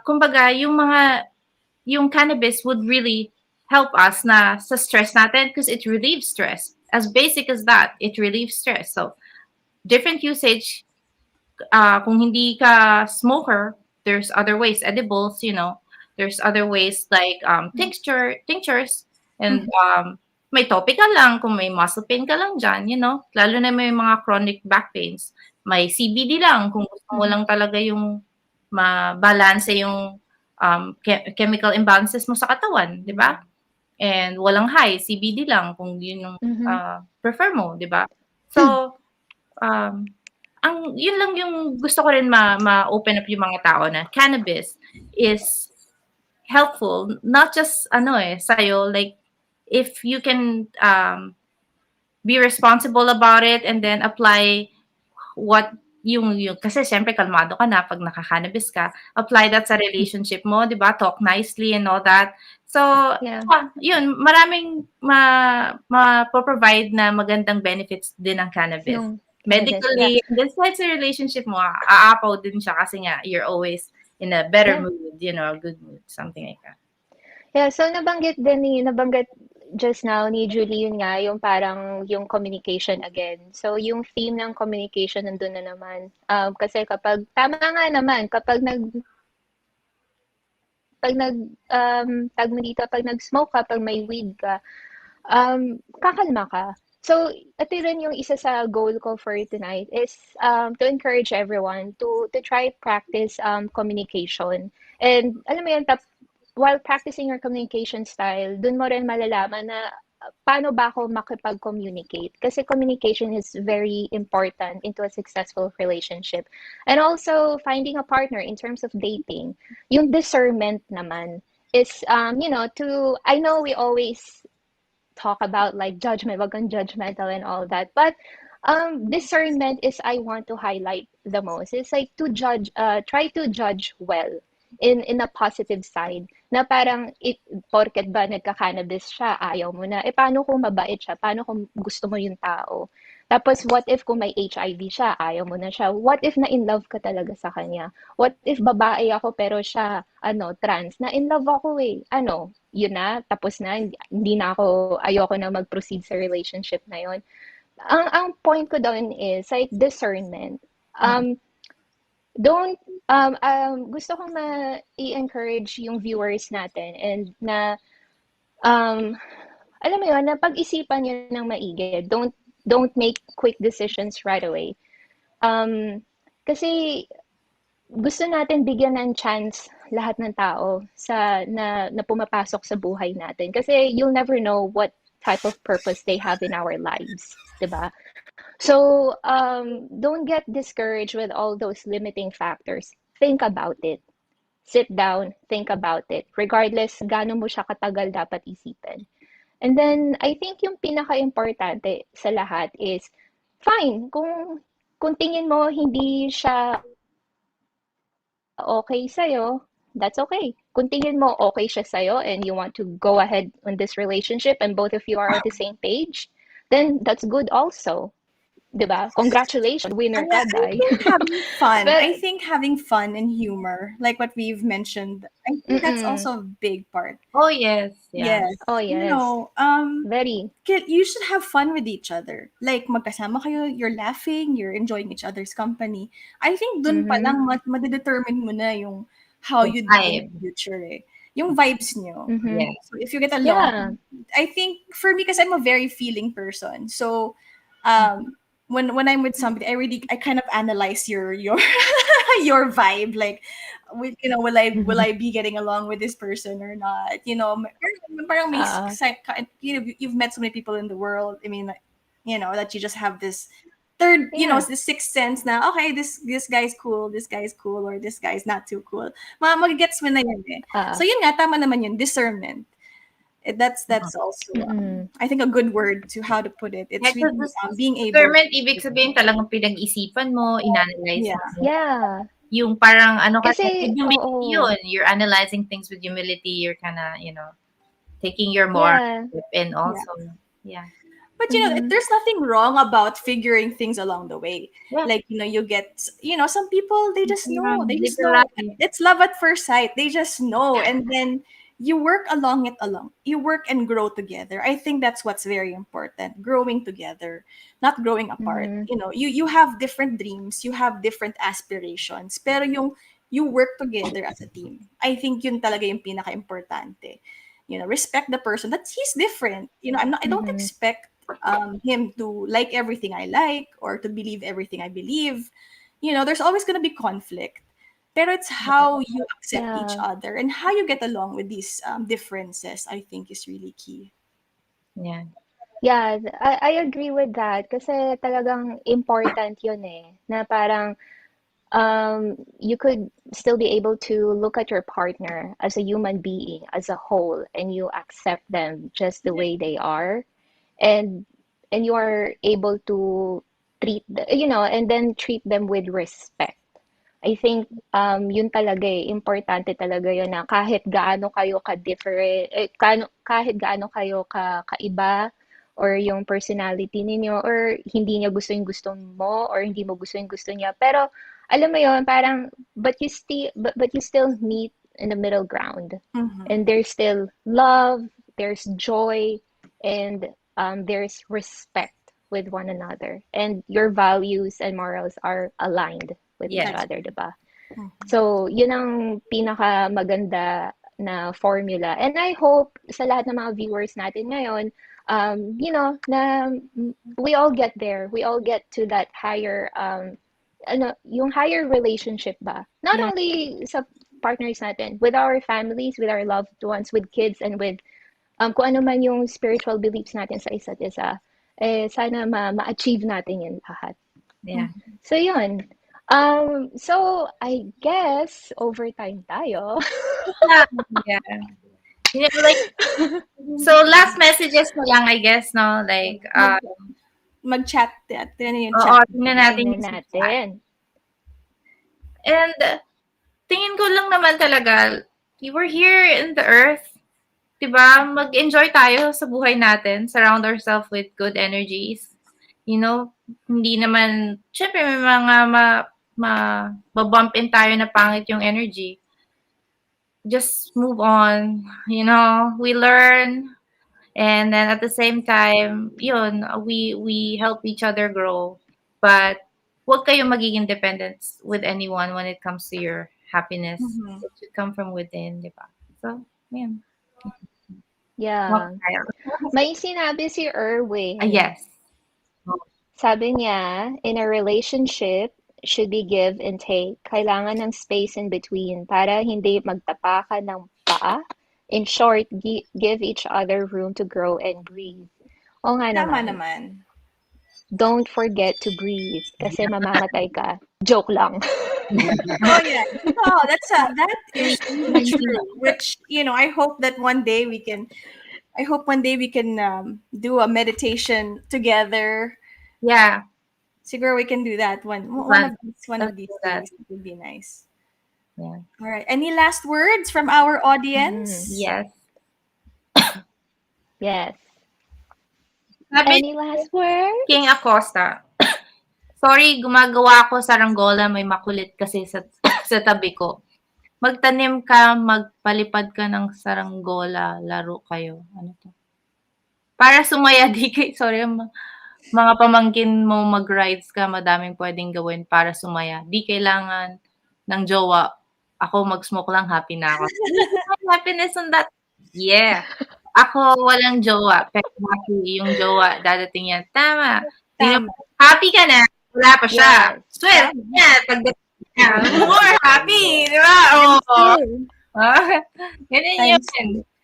kumbaga, yung cannabis would really help us na sa stress natin because it relieves stress. As basic as that, it relieves stress. So, different usage. Kung hindi ka smoker, there's other ways, edibles, there's other ways like tinctures, and may topical lang kung may muscle pain ka lang dyan, lalo na may mga chronic back pains. May CBD lang kung gusto mo lang talaga yung mabalance yung chemical imbalances mo sa katawan, di ba? And walang high, CBD lang kung yun yung prefer mo, di ba? So, yun lang yung gusto ko rin ma-open up yung mga tao na cannabis is helpful, not just sa'yo, like if you can be responsible about it and then apply what yung kasi syempre kalmado ka na pag naka-cannabis ka, apply that sa relationship mo, 'di ba? Talk nicely and all that. So, yun, maraming ma-provide na magandang benefits din ng cannabis. Medically, then sa relationship mo, aapaw din siya kasi nga you're always in a better mood, a good mood, something like that. Yeah, so nabanggit just now ni Julie, yun nga, yung parang yung communication again. So yung theme ng communication nandun na naman. Kasi tama nga naman, kapag tag mo dito, pag nag-smoke ka, pag may weed ka, kakalma ka. So, ito rin yung isa sa goal ko for tonight is to encourage everyone to try practice communication. And alam mo yun, while practicing your communication style, dun mo rin malalaman na paano ba ako makipag-communicate. Kasi communication is very important into a successful relationship. And also, finding a partner in terms of dating. Yung discernment naman is, I know we always talk about like judgment, wag kang judgmental and all that. But discernment is I want to highlight the most. It's like try to judge well in a positive side. Na parang, porket ba nagka-cannabis siya, ayaw mo na. Paano kung mabait siya? Paano kung gusto mo yung tao? Tapos, what if kung may HIV siya, ayaw mo na siya? What if na in love ka talaga sa kanya? What if babae ako pero siya, trans? Na in love ako yun na, tapos na, ayoko na mag-proceed sa relationship na yun. Ang point ko doon is, like, discernment. Gusto kong i-encourage yung viewers natin and na, alam mo yun, na pag-isipan nyo ng maigi. Don't make quick decisions right away. Kasi gusto natin bigyan ng chance lahat ng tao na pumapasok sa buhay natin. Kasi you'll never know what type of purpose they have in our lives, diba? So, don't get discouraged with all those limiting factors. Think about it. Sit down, think about it. Regardless, gaano mo siya katagal dapat isipin. And then, I think yung pinaka-importante sa lahat is, fine, kung kung tingin mo hindi siya okay sa'yo, that's okay. Kung tingin mo okay siya sa'yo and you want to go ahead on this relationship and both of you are on the same page, then that's good also. 'Di ba? Congratulations, winner Yeah, ka, I Day. think having fun. But I think having fun and humor, like what we've mentioned, I think that's mm-mm. also a big part. Oh yes, yeah. Yes, Oh, you yes. know, Very. you should have fun with each other. Like magkasama kayo, you're laughing, you're enjoying each other's company. I think dun pa Mm-hmm. lang madedetermine mo na yung how The you'd be in the vibe. future eh. Yung vibes nyo. Mm-hmm. Yeah. So if you get along, Yeah. I think for me, because I'm a very feeling person, so um, when I'm with somebody, I kind of analyze your your vibe. Like, will I be getting along with this person or not? Parang may Uh, you've met so many people in the world. I mean, like, that you just have this third, yeah. the sixth sense na, okay, this guy's cool, this guy's cool, or this guy's not too cool. Magigets mo na yun eh. Uh, So yun nga, tama naman yun, discernment. That's also, mm-mm. I think, a good word to how to put it. Yeah, It's really because being able discernment, ibig to, sabihin talagang pinag-isipan mo, inanalyze yeah, mo. Yeah. Yung parang ano ka, with Kasi, humility oo. yun. You're analyzing things with humility. You're kinda, taking your moral Yeah. trip and yeah. also, yeah. But Mm-hmm. there's nothing wrong about figuring things along the way. Yeah. Like, you get, some people, they just know. They Live just your know. life. It's love at first sight. They just know. And then you work along it along. You work and grow together. I think that's what's very important. Growing together, not growing apart. Mm-hmm. You have different dreams, you have different aspirations. Pero you work together as a team. I think yun talaga yung pinaka-importante. Respect the person. That he's different. I don't Mm-hmm. expect him to like everything I like or to believe everything I believe. There's always going to be conflict. Pero it's how you accept each Yeah. other and how you get along with these differences, I think, is really key. Yeah. Yeah, I agree with that kasi talagang important yun eh. Na parang you could still be able to look at your partner as a human being, as a whole, and you accept them just the way they are, and you are able to and then treat them with respect. I think yun talaga eh, importante talaga yun na kahit gaano kayo ka-different, kahit gaano kayo kaiba or yung personality ninyo or hindi niya gusto yung gusto mo or hindi mo gusto yung gusto niya. Pero alam mo yun, parang but you still meet in the middle ground. Mm-hmm. And there's still love, there's joy, and there's respect with one another. And your values and morals are aligned with each Yes. That's other, right. 'di ba? Mhm. So, yun ang pinaka maganda na formula. And I hope sa lahat ng mga viewers natin ngayon, na we all get there. We all get to that higher, yung higher relationship ba? Not Yeah. only sa partners natin, with our families, with our loved ones, with kids, and with kung ano man yung spiritual beliefs natin sa isa't isa, sana ma-achieve natin yun lahat. Yeah. So, yun. So I guess overtime tayo. Yeah. Like, so last messages na lang, I guess, no? Like, Mag-chat. Tingnan yung oo, chat. tingnan natin Tingnan yung chat. natin. And, tingin ko lang naman talaga, you were here in the earth, diba? Mag-enjoy tayo sa buhay natin. Surround ourselves with good energies. Hindi naman, syempre may mga mabump in tayo na pangit yung energy. Just move on. We learn. And then at the same time, yun, we help each other grow. But huwag kayong magiging dependent with anyone when it comes to your happiness. Mhm. It should come from within, di ba? So, yun. Yeah. May sinabi si Erwin. Yes. Sabi niya, in a relationship, should be give and take. Kailangan ng space in between para hindi magtapakan ng paa. In short, give each other room to grow and breathe. O nga Tama naman. naman. Don't forget to breathe kasi mamamatay ka. Joke lang. Oh yeah, no, that is really true. Which I hope that one day we can. I hope one day we can do a meditation together. Yeah. Siguro we can do that one Fun. one Let's of these do that. days. It would be nice. Yeah. All right. Any last words from our audience? Yes. Yes. Sabi Any last words? King Acosta, sorry, gumagawa ako saranggola, may makulit kasi sa, sa tabi ko. Magtanim ka, magpalipad ka ng saranggola, laro kayo. Ano to? Para sumaya, di kay, sorry, mga pamangkin mo mag-rides ka, madaming pwedeng gawin para sumaya. Di kailangan ng jowa. Ako mag-smoke lang, happy na ako. Happiness on that. Yeah. Ako walang jowa, pero happy yung jowa, dadating yan. Tama. Tama. Happy ka na, wala pa siya. Yes. Swerte niya, pagdating niya, more happy, di ba? Oo. Ganun yun.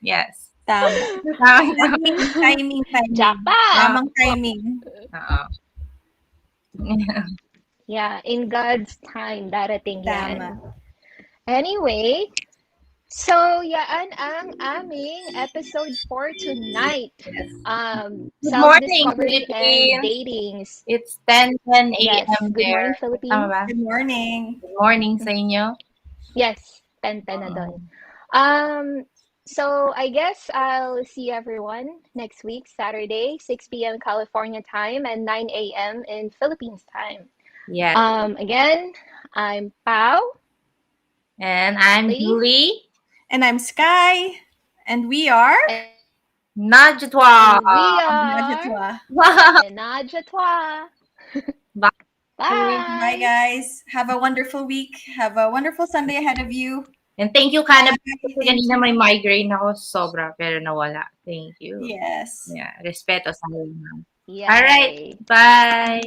Yes. Tama. Timing. Jackpot! Tamang timing. Oo. Yeah, in God's time, darating yan. Tama. Anyway, so yan ang aming episode for tonight. Good morning, Self-discovery and Philippines. datings. It's 10 Yes, a.m. good morning, there. Philippines. Tama ba? Good morning. Good morning sa inyo. Yes, 10 na doon. So I guess I'll see everyone next week, Saturday, 6 p.m. California time and 9 a.m. in Philippines time. Yes. Again, I'm Pau. And I'm Ladies? Julie. And I'm Sky. And we are Ménage. Trois. Ménage. Ménage à Trois. Bye. Bye, guys. Have a wonderful week. Have a wonderful Sunday ahead of you. And thank you, Cannabis. Kasi kanina may migraine ako sobra, pero nawala. Thank you. Yes. Yeah, respeto sa inyo. Yay. All right. Bye.